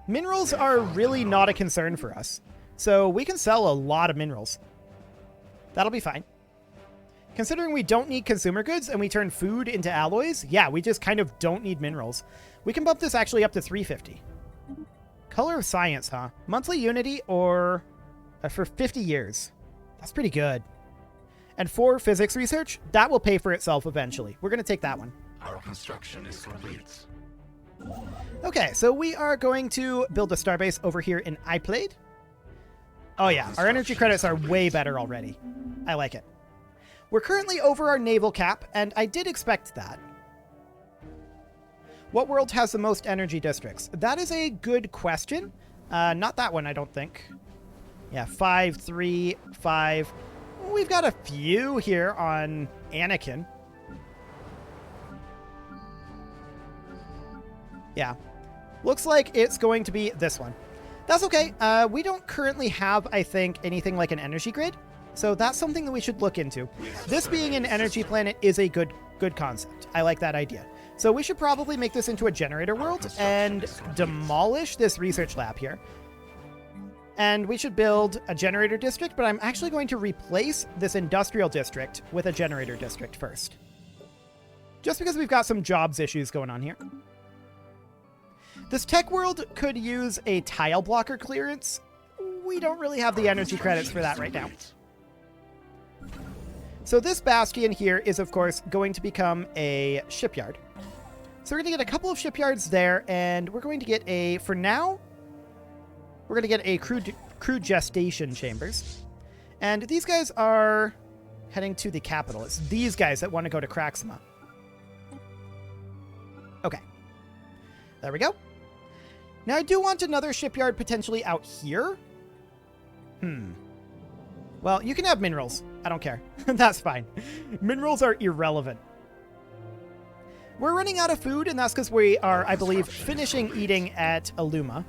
Minerals are really not a concern for us. So we can sell a lot of minerals. That'll be fine. Considering we don't need consumer goods and we turn food into alloys, yeah, we just kind of don't need minerals. We can bump this actually up to 350. Color of Science, huh? Monthly Unity or for 50 years. That's pretty good. And 4 physics research, that will pay for itself eventually. We're going to take that one. Our construction is complete. Okay, so we are going to build a starbase over here in iPlade. Oh yeah, our energy credits are way better already. I like it. We're currently over our naval cap, and I did expect that. What world has the most energy districts? That is a good question. Not that one, I don't think. Yeah, 5, 3, 5... We've got a few here on Anakin. Yeah. Looks like it's going to be this one. That's okay. We don't currently have, I think, anything like an energy grid. So that's something that we should look into. This being an energy planet is a good concept. I like that idea. So we should probably make this into a generator world and demolish this research lab here. And we should build a generator district, but I'm actually going to replace this industrial district with a generator district first. Just because we've got some jobs issues going on here. This tech world could use a tile blocker clearance. We don't really have the energy credits for that right now. So this bastion here is, of course, going to become a shipyard. So we're going to get a couple of shipyards there, and we're going to get a, for now, we're going to get a crew gestation chambers. And these guys are heading to the capital. It's these guys that want to go to Craxima. Okay. There we go. Now I do want another shipyard potentially out here. Well, you can have minerals. I don't care. That's fine. Minerals are irrelevant. We're running out of food, and that's because we are, I believe, finishing eating at Illuma.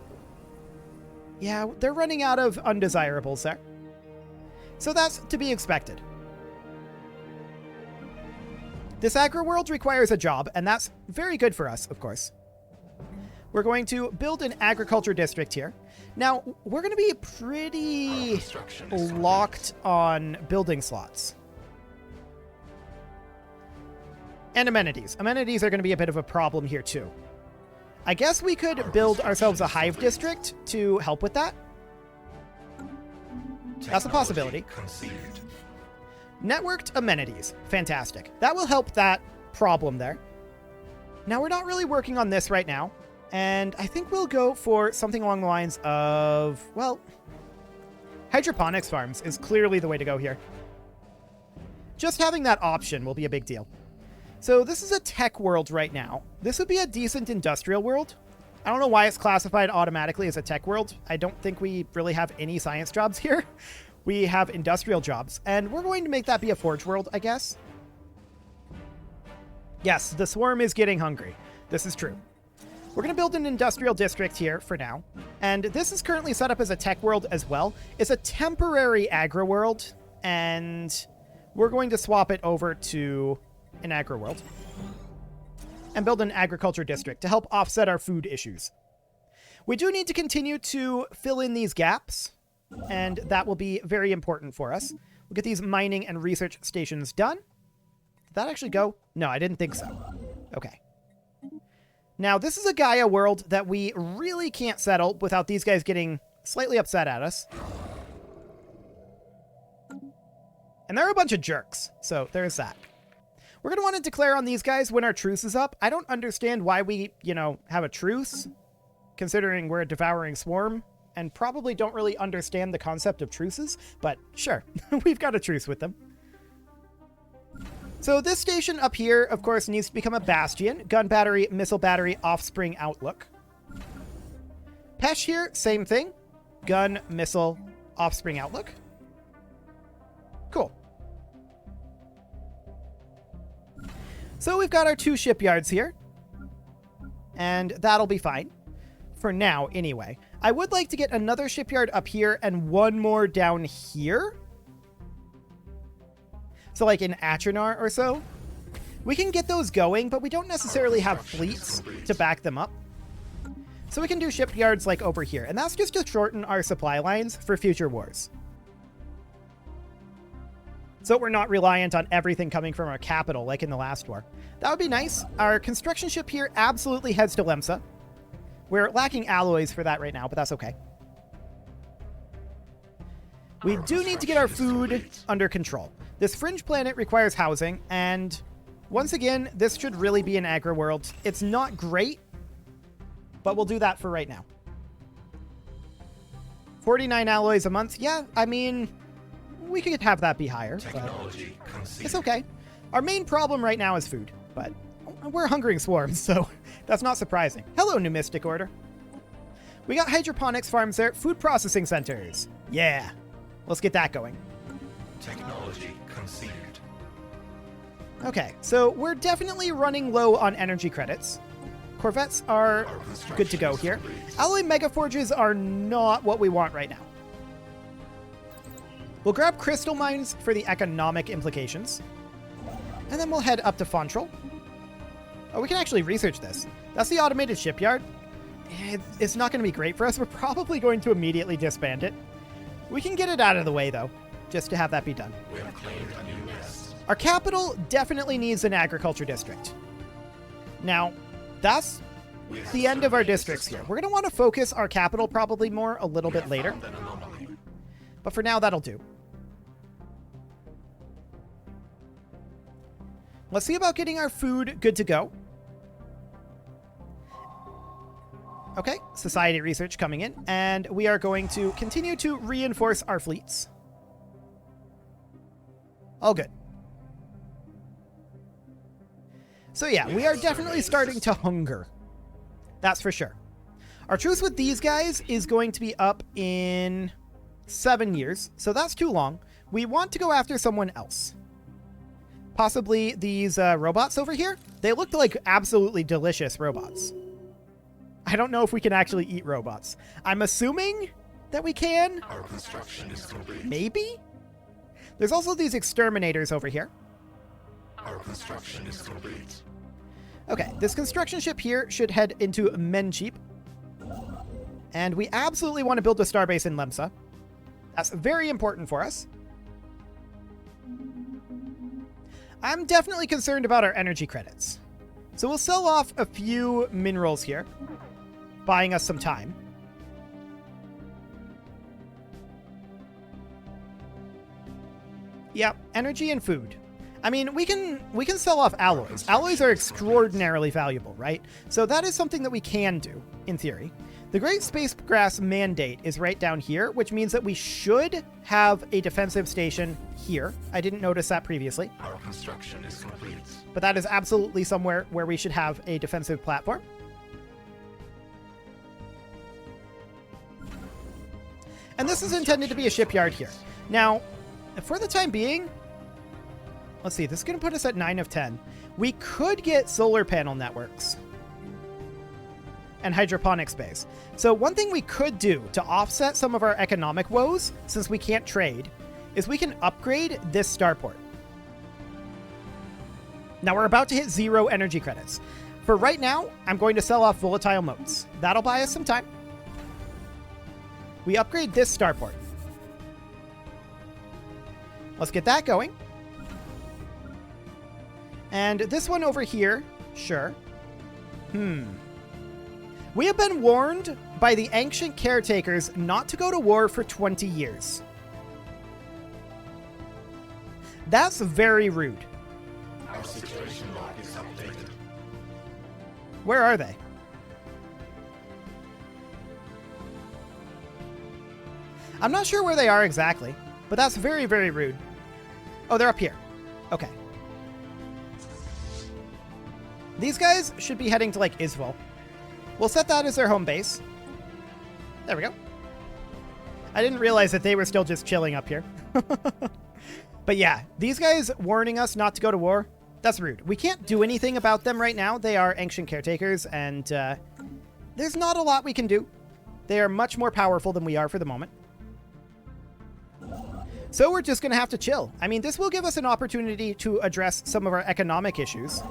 Yeah, they're running out of undesirables there. So that's to be expected. This agro world requires a job, and that's very good for us, of course. We're going to build an agriculture district here. Now, we're going to be pretty locked on building slots. And amenities. Amenities are going to be a bit of a problem here, too. I guess we could build ourselves a hive district to help with that. That's a possibility. Networked amenities. Fantastic. That will help that problem there. Now, we're not really working on this right now, and I think we'll go for something along the lines of, well, hydroponics farms is clearly the way to go here. Just having that option will be a big deal. So this is a tech world right now. This would be a decent industrial world. I don't know why it's classified automatically as a tech world. I don't think we really have any science jobs here. We have industrial jobs, and we're going to make that be a forge world, I guess. Yes, the swarm is getting hungry. This is true. We're going to build an industrial district here for now, and this is currently set up as a tech world as well. It's a temporary agri world, and we're going to swap it over to an agri world and build an agriculture district to help offset our food issues. We do need to continue to fill in these gaps, and that will be very important for us. We'll get these mining and research stations done. Did that actually go? No, I didn't think so. Okay. Now, this is a Gaia world that we really can't settle without these guys getting slightly upset at us. And they're a bunch of jerks, so there's that. We're going to want to declare on these guys when our truce is up. I don't understand why we, have a truce, considering we're a devouring swarm, and probably don't really understand the concept of truces, but sure, we've got a truce with them. So this station up here, of course, needs to become a bastion. Gun battery, missile battery, offspring outlook. Pesh here, same thing. Gun, missile, offspring outlook. Cool. So we've got our 2 shipyards here, and that'll be fine. For now, anyway. I would like to get another shipyard up here and one more down here. So like in Achenar or so. We can get those going, but we don't necessarily have fleets to back them up. So we can do shipyards like over here, and that's just to shorten our supply lines for future wars. So we're not reliant on everything coming from our capital like in the last war. That would be nice. Our construction ship here absolutely heads to Lemsa. We're lacking alloys for that right now, but that's okay. We do need to get our food under control. This fringe planet requires housing, and once again, this should really be an agri world. It's not great, but we'll do that for right now. 49 alloys a month. Yeah, I mean, we could have that be higher, but it's okay. Our main problem right now is food, but we're hungering swarms, so that's not surprising. Hello, New Mystic Order. We got hydroponics farms there, food processing centers. Yeah, let's get that going. Technology conceived. Okay, so we're definitely running low on energy credits. Corvettes are good to go here. Alloy megaforges are not what we want right now. We'll grab crystal mines for the economic implications. And then we'll head up to Fontrel. Oh, we can actually research this. That's the automated shipyard. It's not going to be great for us. We're probably going to immediately disband it. We can get it out of the way, though, just to have that be done. We have claimed a new nest. Our capital definitely needs an agriculture district. Now, that's the end of our districts here. We're going to want to focus our capital probably more a little bit later. But for now, that'll do. Let's see about getting our food good to go. Okay, society research coming in, and we are going to continue to reinforce our fleets. All good. So yeah, we are definitely starting to hunger. That's for sure. Our truce with these guys is going to be up in 7 years, so that's too long. We want to go after someone else. Possibly these robots over here. They look like absolutely delicious robots. I don't know if we can actually eat robots. I'm assuming that we can. Our construction is complete. Maybe? There's also these exterminators over here. Our construction is complete. Okay, this construction ship here should head into Mencheap. And we absolutely want to build a starbase in Lemsa. That's very important for us. I'm definitely concerned about our energy credits. So we'll sell off a few minerals here, buying us some time. Yep, energy and food. I mean, we can sell off alloys. Alloys are extraordinarily valuable, right? So that is something that we can do, in theory. The Great Spacegrass Mandate is right down here, which means that we should have a defensive station here. I didn't notice that previously. Our construction is complete. But that is absolutely somewhere where we should have a defensive platform. And this is intended to be a shipyard here. Now, for the time being, let's see, this is going to put us at 9 of 10. We could get solar panel networks and hydroponic space. So one thing we could do to offset some of our economic woes, since we can't trade, is we can upgrade this starport. Now we're about to hit 0 energy credits. For right now, I'm going to sell off volatile motes. That'll buy us some time. We upgrade this starport. Let's get that going. And this one over here, sure. We have been warned by the ancient caretakers not to go to war for 20 years. That's very rude. Our situation log is updated. Where are they? I'm not sure where they are exactly, but that's very, very rude. Oh, they're up here. Okay. These guys should be heading to, like, Isval. We'll set that as their home base. There we go. I didn't realize that they were still just chilling up here. But yeah, these guys warning us not to go to war, that's rude. We can't do anything about them right now. They are ancient caretakers, and there's not a lot we can do. They are much more powerful than we are for the moment. So we're just going to have to chill. I mean, this will give us an opportunity to address some of our economic issues,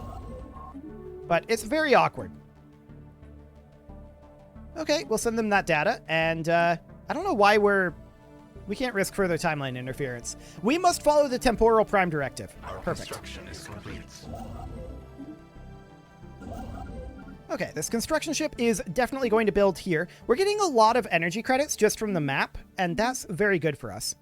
but it's very awkward. Okay, we'll send them that data, and I don't know why we can't risk further timeline interference. We must follow the temporal prime directive. Our Perfect. construction is complete. Okay, this construction ship is definitely going to build here. We're getting a lot of energy credits just from the map, and that's very good for us.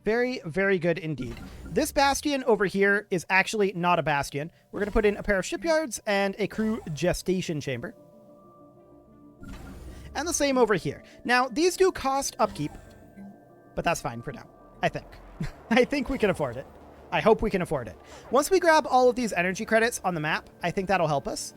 Very, very good indeed. This bastion over here is actually not a bastion. We're going to put in a pair of shipyards and a crew gestation chamber. And the same over here. Now, these do cost upkeep, but that's fine for now, I think. I think we can afford it. I hope we can afford it. Once we grab all of these energy credits on the map, I think that'll help us.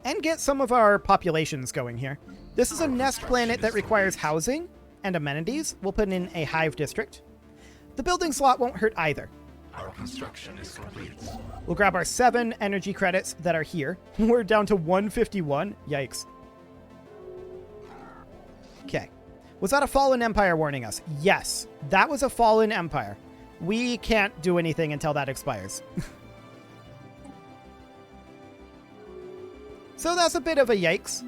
And get some of our populations going here. This is a nest planet that requires housing and amenities. We'll put in a hive district. The building slot won't hurt either. Our construction is complete. We'll grab our 7 energy credits that are here. We're down to 151. Yikes. Okay. Was that a fallen empire warning us? Yes, that was a fallen empire. We can't do anything until that expires. So that's a bit of a yikes.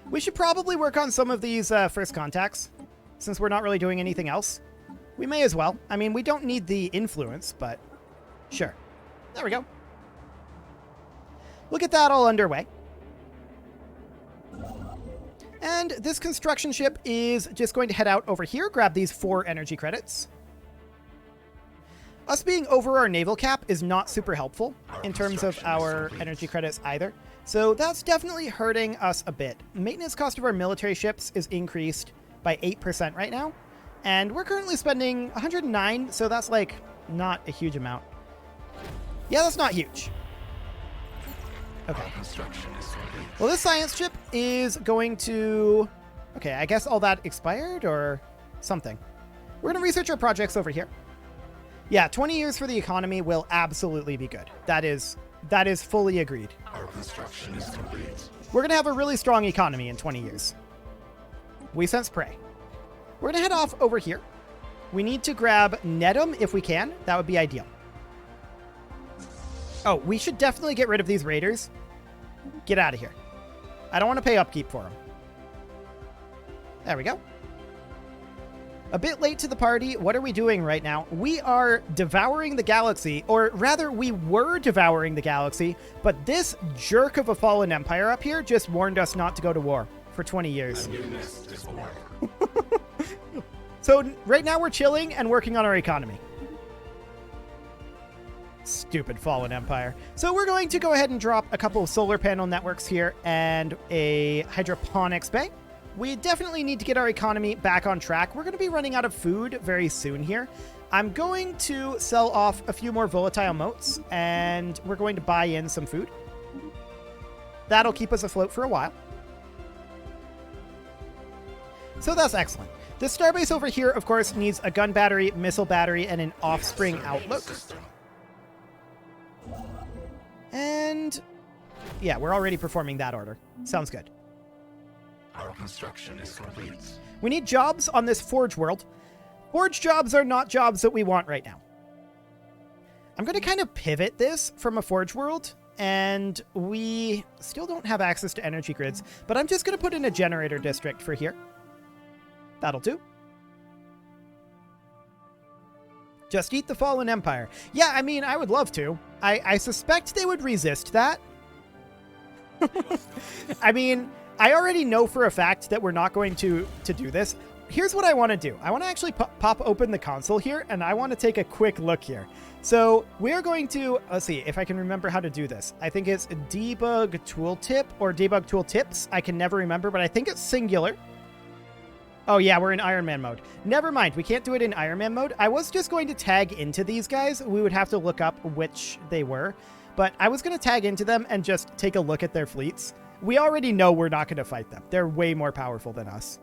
We should probably work on some of these first contacts, since we're not really doing anything else. We may as well. I mean, we don't need the influence, but sure. There we go. We'll get that all underway. And this construction ship is just going to head out over here, grab these 4 energy credits. Us being over our naval cap is not super helpful in terms of our energy credits either. So that's definitely hurting us a bit. Maintenance cost of our military ships is increased by 8% right now. And we're currently spending 109, so that's like not a huge amount. Yeah, that's not huge. Okay. Well, this science ship is going to... Okay, I guess all that expired or something. We're going to research our projects over here. Yeah, 20 years for the economy will absolutely be good. That is fully agreed. Our construction is complete. We're going to have a really strong economy in 20 years. We sense prey. We're going to head off over here. We need to grab Nedum if we can. That would be ideal. Oh, we should definitely get rid of these raiders. Get out of here. I don't want to pay upkeep for them. There we go. A bit late to the party. What are we doing right now? We are devouring the galaxy, or rather we were devouring the galaxy, but this jerk of a fallen empire up here just warned us not to go to war for 20 years. A new nest is born. So right now we're chilling and working on our economy. Stupid Fallen Empire. So we're going to go ahead and drop a couple of solar panel networks here and a hydroponics bay. We definitely need to get our economy back on track. We're going to be running out of food very soon here. I'm going to sell off a few more volatile motes, and we're going to buy in some food. That'll keep us afloat for a while. So that's excellent. This starbase over here, of course, needs a gun battery, missile battery, and an offspring outlook. And yeah, we're already performing that order. Sounds good. Our construction is complete. We need jobs on this Forge world. Forge jobs are not jobs that we want right now. I'm going to kind of pivot this from a Forge world, and we still don't have access to energy grids, but I'm just going to put in a generator district for here. That'll do. Just eat the Fallen Empire. Yeah, I mean, I would love to. I suspect they would resist that. I mean, I already know for a fact that we're not going to do this. Here's what I want to do. I want to actually pop open the console here, and I want to take a quick look here. So we're going to, let's see if I can remember how to do this. I think it's debug tooltip or debug tooltips. I can never remember, but I think it's singular. Oh yeah, we're in Iron Man mode. Never mind, we can't do it in Iron Man mode. I was just going to tag into these guys. We would have to look up which they were, but I was going to tag into them and just take a look at their fleets. We already know we're not going to fight them. They're way more powerful than us.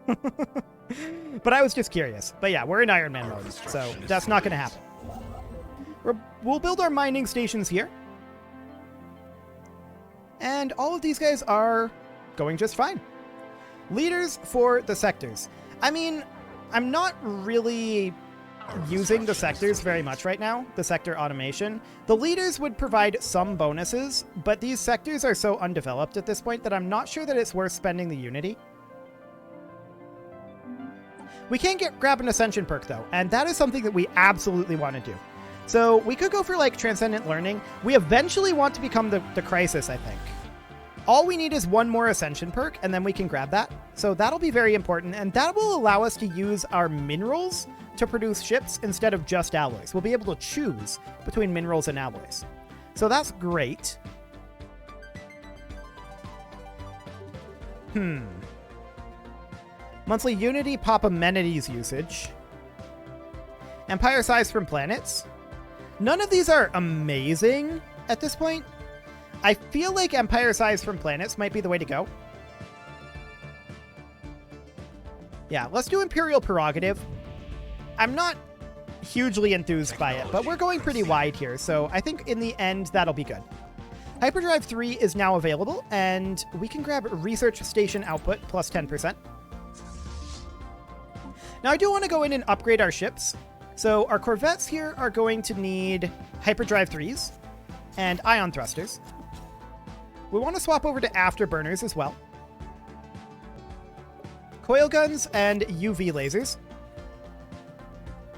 But I was just curious. But yeah, we're in Iron Man mode, so that's not going to happen. We'll build our mining stations here. And all of these guys are going just fine. Leaders for the sectors. I mean, I'm not really using the sectors very much right now, the sector automation. The leaders would provide some bonuses, but these sectors are so undeveloped at this point that I'm not sure that it's worth spending the unity. We can grab an ascension perk though, and that is something that we absolutely want to do. So we could go for like transcendent learning. We eventually want to become the crisis, I think. All we need is one more ascension perk, and then we can grab that. So that'll be very important, and that will allow us to use our minerals to produce ships instead of just alloys. We'll be able to choose between minerals and alloys. So that's great. Monthly Unity pop amenities usage. Empire size from planets. None of these are amazing at this point. I feel like empire size from planets might be the way to go. Yeah, let's do Imperial Prerogative. I'm not hugely enthused by it, but we're going pretty wide here, so I think in the end that'll be good. Hyperdrive 3 is now available, and we can grab Research Station Output plus 10%. Now I do want to go in and upgrade our ships. So our Corvettes here are going to need Hyperdrive 3s and Ion Thrusters. We want to swap over to Afterburners as well. Coil guns and UV lasers.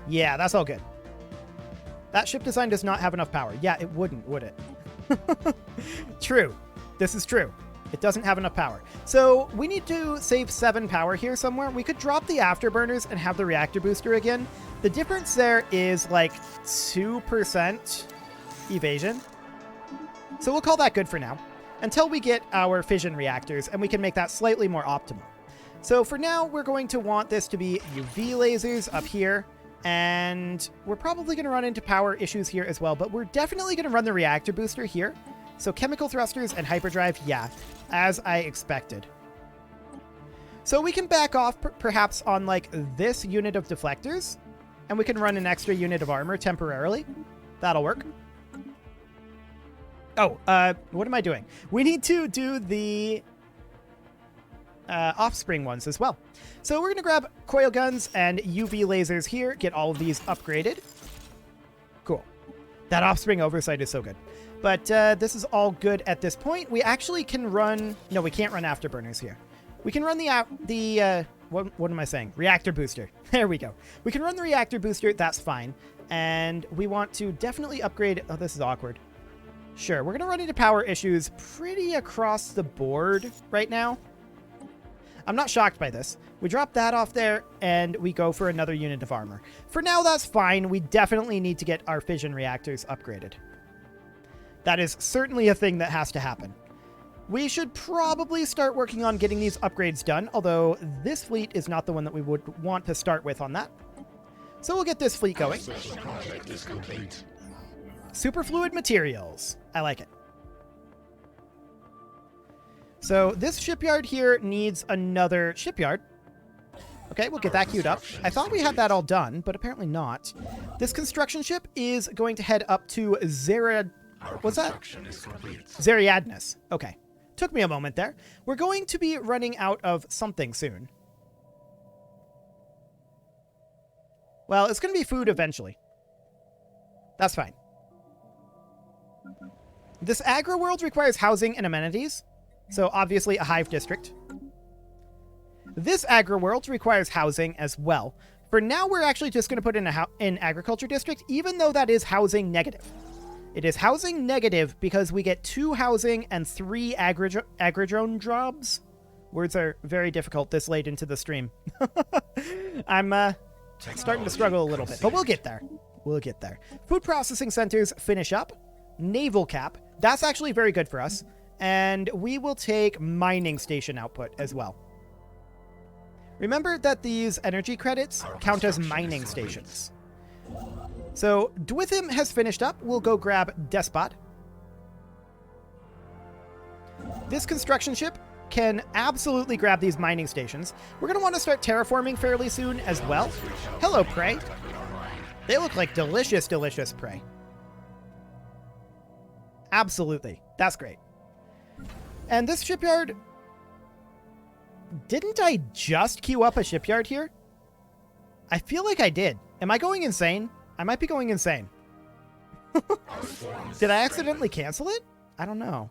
Yeah, that's all good. That ship design does not have enough power. Yeah, it wouldn't, would it? True. This is true. It doesn't have enough power. So we need to save 7 power here somewhere. We could drop the Afterburners and have the reactor booster again. The difference there is like 2% evasion. So we'll call that good for now, until we get our fission reactors, and we can make that slightly more optimal. So for now, we're going to want this to be UV lasers up here, and we're probably going to run into power issues here as well, but we're definitely going to run the reactor booster here. So chemical thrusters and hyperdrive, yeah, as I expected. So we can back off perhaps on like this unit of deflectors, and we can run an extra unit of armor temporarily. That'll work. Oh, what am I doing? We need to do the offspring ones as well. So we're going to grab coil guns and UV lasers here, get all of these upgraded. Cool. That offspring oversight is so good. But this is all good at this point. We actually can run... No, we can't run afterburners here. We can run what am I saying? Reactor booster. There we go. We can run the reactor booster. That's fine. And we want to definitely upgrade... Oh, this is awkward. Sure, we're going to run into power issues pretty across the board right now. I'm not shocked by this. We drop that off there, and we go for another unit of armor. For now, that's fine. We definitely need to get our fission reactors upgraded. That is certainly a thing that has to happen. We should probably start working on getting these upgrades done, although this fleet is not the one that we would want to start with on that. So we'll get this fleet going. Special project is complete. Superfluid materials. I like it. So this shipyard here needs another shipyard. Okay, we'll get that queued up. I thought we had that all done, but apparently not. This construction ship is going to head up to What's that? Zariadnus. Okay. Took me a moment there. We're going to be running out of something soon. Well, it's going to be food eventually. That's fine. This agro world requires housing and amenities. So obviously a hive district. This agro world requires housing as well. For now, we're actually just going to put in an agriculture district, even though that is housing negative. It is housing negative because we get 2 housing and 3 agrodrone jobs. Words are very difficult this late into the stream. I'm starting to struggle a little bit, but we'll get there. We'll get there. Food processing centers finish up. Naval cap. That's actually very good for us. And we will take mining station output as well. Remember that these energy credits count as mining stations. So, Dwitham has finished up. We'll go grab Despot. This construction ship can absolutely grab these mining stations. We're going to want to start terraforming fairly soon as well. Hello, prey. They look like delicious, delicious prey. Absolutely. That's great. And this shipyard... Didn't I just queue up a shipyard here? I feel like I did. Am I going insane? I might be going insane. Did I accidentally cancel it? I don't know.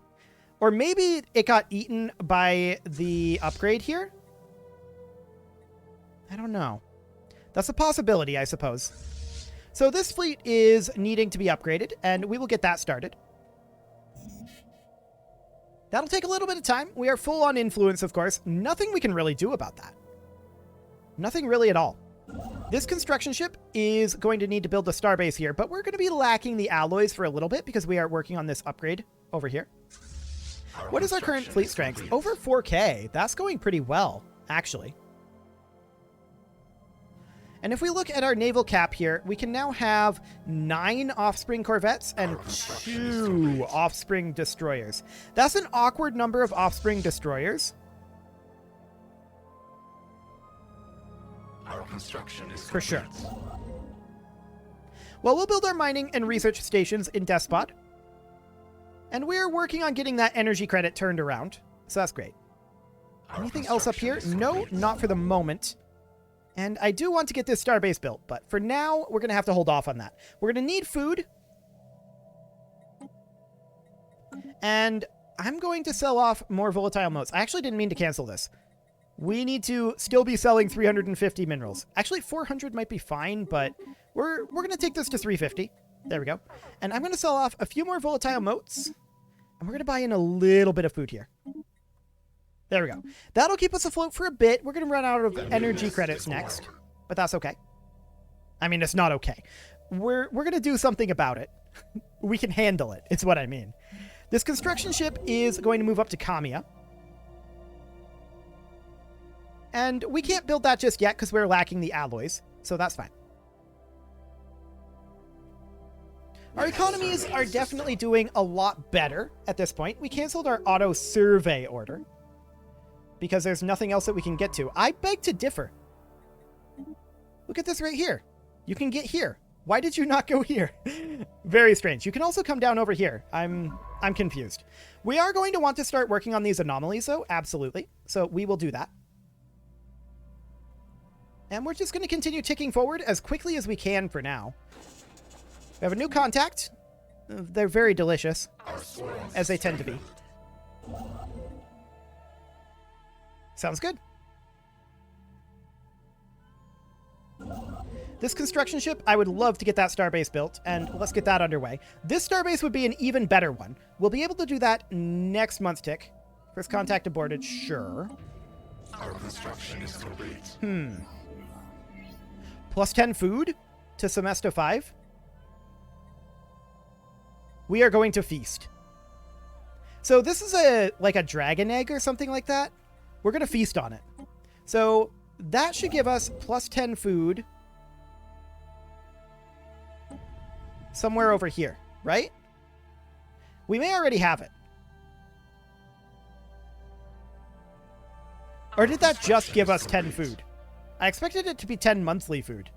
Or maybe it got eaten by the upgrade here? I don't know. That's a possibility, I suppose. So this fleet is needing to be upgraded, and we will get that started. That'll take a little bit of time. We are full on influence, of course. Nothing we can really do about that. Nothing really at all. This construction ship is going to need to build a starbase here, but we're going to be lacking the alloys for a little bit because we are working on this upgrade over here. What is our current fleet strength? Over 4K. That's going pretty well, actually. And if we look at our naval cap here, we can now have 9 offspring corvettes and 2 offspring destroyers. That's an awkward number of offspring destroyers. Our construction is for sure. complete. Well, we'll build our mining and research stations in Despot. And we're working on getting that energy credit turned around. So that's great. Anything else up here? No, not for the moment. And I do want to get this starbase built, but for now, we're going to have to hold off on that. We're going to need food. And I'm going to sell off more volatile motes. I actually didn't mean to cancel this. We need to still be selling 350 minerals. Actually, 400 might be fine, but we're going to take this to 350. There we go. And I'm going to sell off a few more volatile motes. And we're going to buy in a little bit of food here. There we go. That'll keep us afloat for a bit. We're going to run out of energy credits next, but that's okay. I mean, it's not okay. We're going to do something about it. We can handle it. It's what I mean. This construction ship is going to move up to Kamiya. And we can't build that just yet because we're lacking the alloys, so that's fine. Our economies are definitely doing a lot better at this point. We canceled our auto survey order because there's nothing else that we can get to. I beg to differ. Look at this right here. You can get here. Why did you not go here? Very strange. You can also come down over here. I'm confused. We are going to want to start working on these anomalies, though. Absolutely. So we will do that. And we're just going to continue ticking forward as quickly as we can for now. We have a new contact. They're very delicious, as they tend to be. Sounds good. This construction ship, I would love to get that starbase built, and let's get that underway. This starbase would be an even better one. We'll be able to do that next month's tick. First contact aborted, sure. Our construction is complete. Plus 10 food to semester 5. We are going to feast. So this is like a dragon egg or something like that. We're going to feast on it. So that should give us plus 10 food somewhere over here, right? We may already have it. Or did that just give us 10 food? I expected it to be 10 monthly food.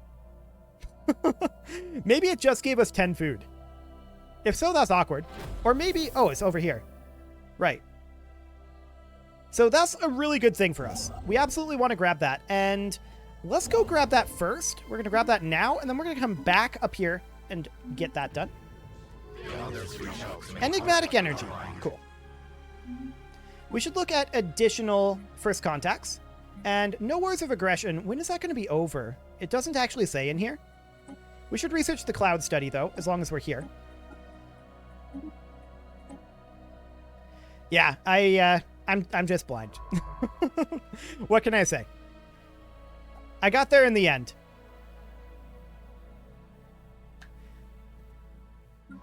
Maybe it just gave us 10 food. If so, that's awkward. Or maybe... Oh, it's over here. Right. So that's a really good thing for us. We absolutely want to grab that. And let's go grab that first. We're going to grab that now, and then we're going to come back up here and get that done. Enigmatic energy. Cool. We should look at additional first contacts. And no words of aggression. When is that going to be over? It doesn't actually say in here. We should research the cloud study, though, as long as we're here. Yeah, I'm just blind. What can I say? I got there in the end.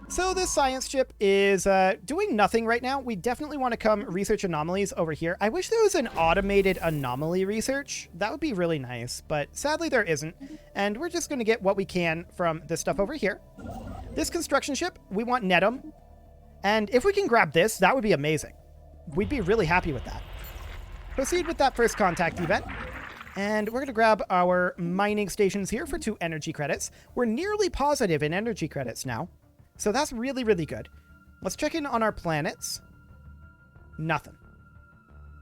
So this science chip is doing nothing right now. We definitely want to come research anomalies over here. I wish there was an automated anomaly research. That would be really nice, but sadly there isn't. And we're just going to get what we can from this stuff over here. This construction ship, we want Netum. And if we can grab this, that would be amazing. We'd be really happy with that. Proceed with that first contact event. And we're going to grab our mining stations here for 2 energy credits. We're nearly positive in energy credits now. So that's really, really good. Let's check in on our planets. Nothing.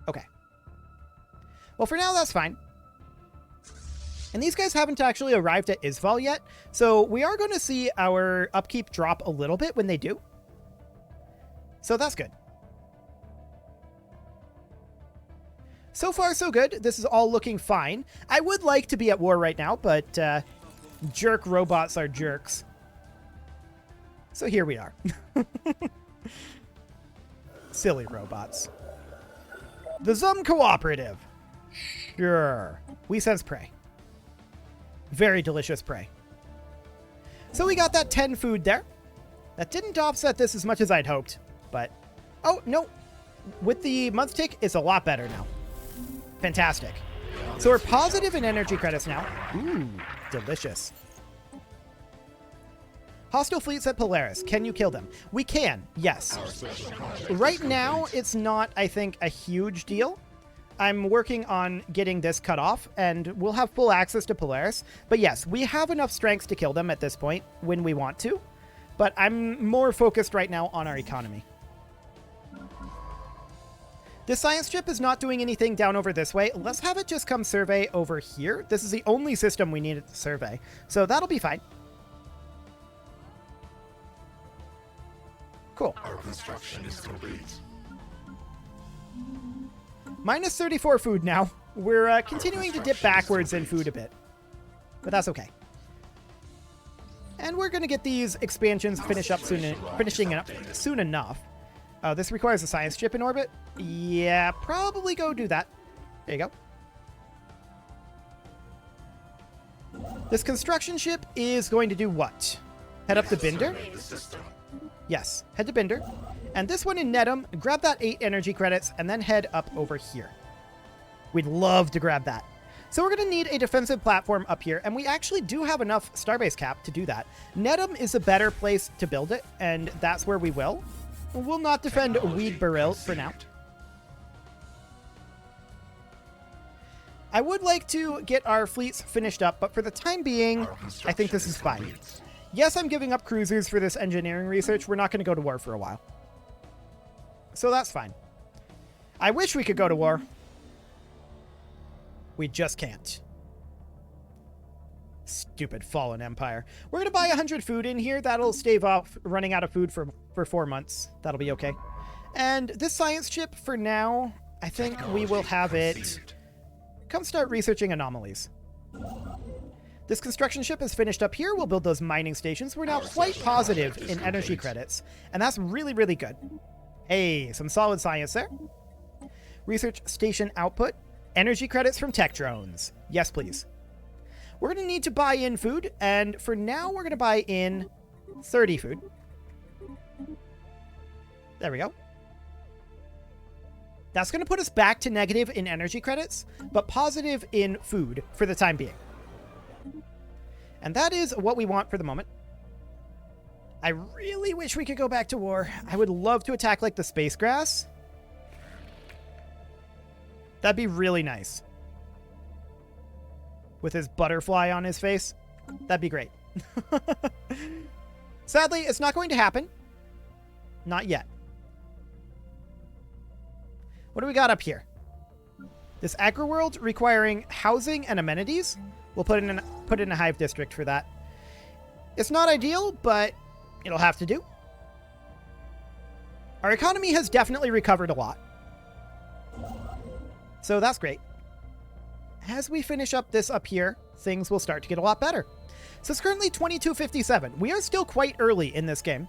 Okay. Well, for now, that's fine. And these guys haven't actually arrived at Isval yet. So we are going to see our upkeep drop a little bit when they do. So that's good. So far, so good. This is all looking fine. I would like to be at war right now, but jerk robots are jerks. So here we are. Silly robots. The Zum Cooperative. Sure. We sense prey. Very delicious prey. So we got that 10 food there. That didn't offset this as much as I'd hoped, but... Oh, no. With the month tick, it's a lot better now. Fantastic. So we're positive in energy credits now. Ooh, delicious. Hostile fleets at Polaris. Can you kill them? We can, yes. Right now, it's not, I think, a huge deal. I'm working on getting this cut off, and we'll have full access to Polaris. But yes, we have enough strengths to kill them at this point when we want to. But I'm more focused right now on our economy. This science chip is not doing anything down over this way. Let's have it just come survey over here. This is the only system we need it to survey. So that'll be fine. Cool. Our construction is complete. Minus 34 food now. We're continuing to dip backwards in food a bit. But that's okay. And we're going to get these expansions finishing up soon enough. This requires a science chip in orbit. Yeah, probably go do that. There you go. This construction ship is going to do what? Head up to Binder? Yes, head to Binder. And this one in Netum, grab that 8 energy credits, and then head up over here. We'd love to grab that. So we're going to need a defensive platform up here, and we actually do have enough starbase cap to do that. Netum is a better place to build it, and that's where we will. We'll not defend Weed Baril for now. I would like to get our fleets finished up, but for the time being, I think this is fine. Yes, I'm giving up cruisers for this engineering research. We're not going to go to war for a while. So that's fine. I wish we could go to war. We just can't. Stupid fallen empire. We're going to buy 100 food in here. That'll stave off running out of food for 4 months. That'll be okay. And this science chip, for now, I think we will have it come start researching anomalies. This construction ship is finished up here. We'll build those mining stations. We're now quite positive in energy credits, and that's really, really good. Hey, some solid science there. Research station output. Energy credits from tech drones. Yes, please. We're going to need to buy in food, and for now, we're going to buy in 30 food. There we go. That's going to put us back to negative in energy credits, but positive in food for the time being. And that is what we want for the moment. I really wish we could go back to war. I would love to attack, like, the space grass. That'd be really nice. With his butterfly on his face. That'd be great. Sadly, it's not going to happen. Not yet. What do we got up here? This agri-world requiring housing and amenities. We'll put in a hive district for that. It's not ideal, but it'll have to do. Our economy has definitely recovered a lot. So that's great. As we finish up this up here, things will start to get a lot better. So it's currently 22:57. We are still quite early in this game.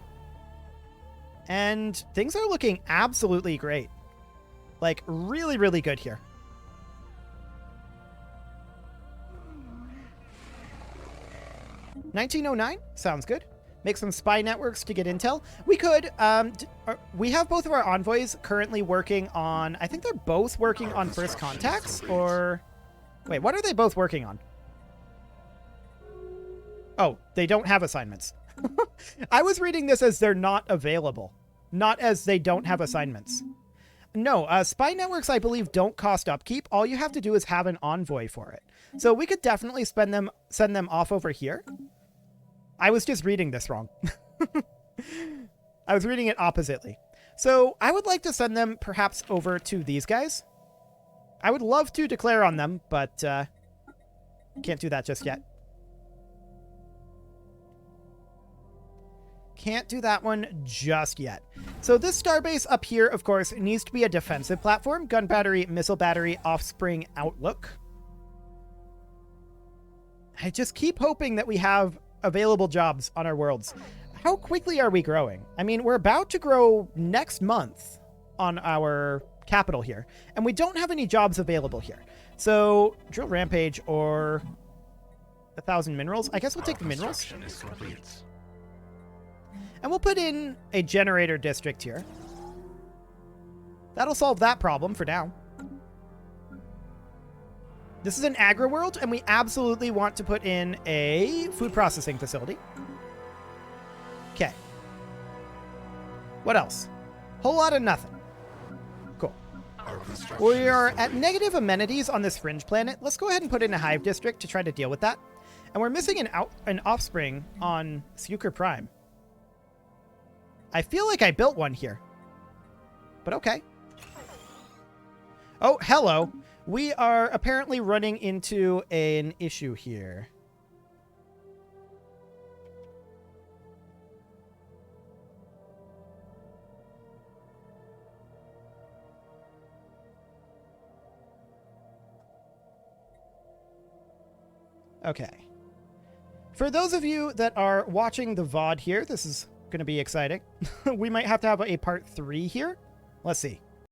And things are looking absolutely great. Like, really, really good here. $19.09 sounds good. Make some spy networks to get intel. We could, we have both of our envoys currently working on, I think they're both working on first contacts, or, wait, what are they both working on? Oh, they don't have assignments. I was reading this as they're not available, not as they don't have assignments. No, spy networks, I believe, don't cost upkeep. All you have to do is have an envoy for it. So we could definitely send them off over here. I was just reading this wrong. I was reading it oppositely. So I would like to send them perhaps over to these guys. I would love to declare on them, but can't do that just yet. Can't do that one just yet. So this starbase up here, of course, needs to be a defensive platform. Gun battery, missile battery, offspring, outlook. I just keep hoping that we have available jobs on our worlds. How quickly are we growing? I mean, we're about to grow next month on our capital here, and we don't have any jobs available here. So drill rampage or 1,000 minerals. I guess we'll take the minerals. And we'll put in a generator district here. That'll solve that problem for now. This is an agri-world, and we absolutely want to put in a food processing facility. Okay. What else? Whole lot of nothing. Cool. We are at negative amenities on this fringe planet. Let's go ahead and put in a hive district to try to deal with that. And we're missing an offspring on Suker Prime. I feel like I built one here. But okay. Oh, hello. We are apparently running into an issue here. Okay. For those of you that are watching the VOD here, this is going to be exciting. We might have to have a part 3 here. Let's see.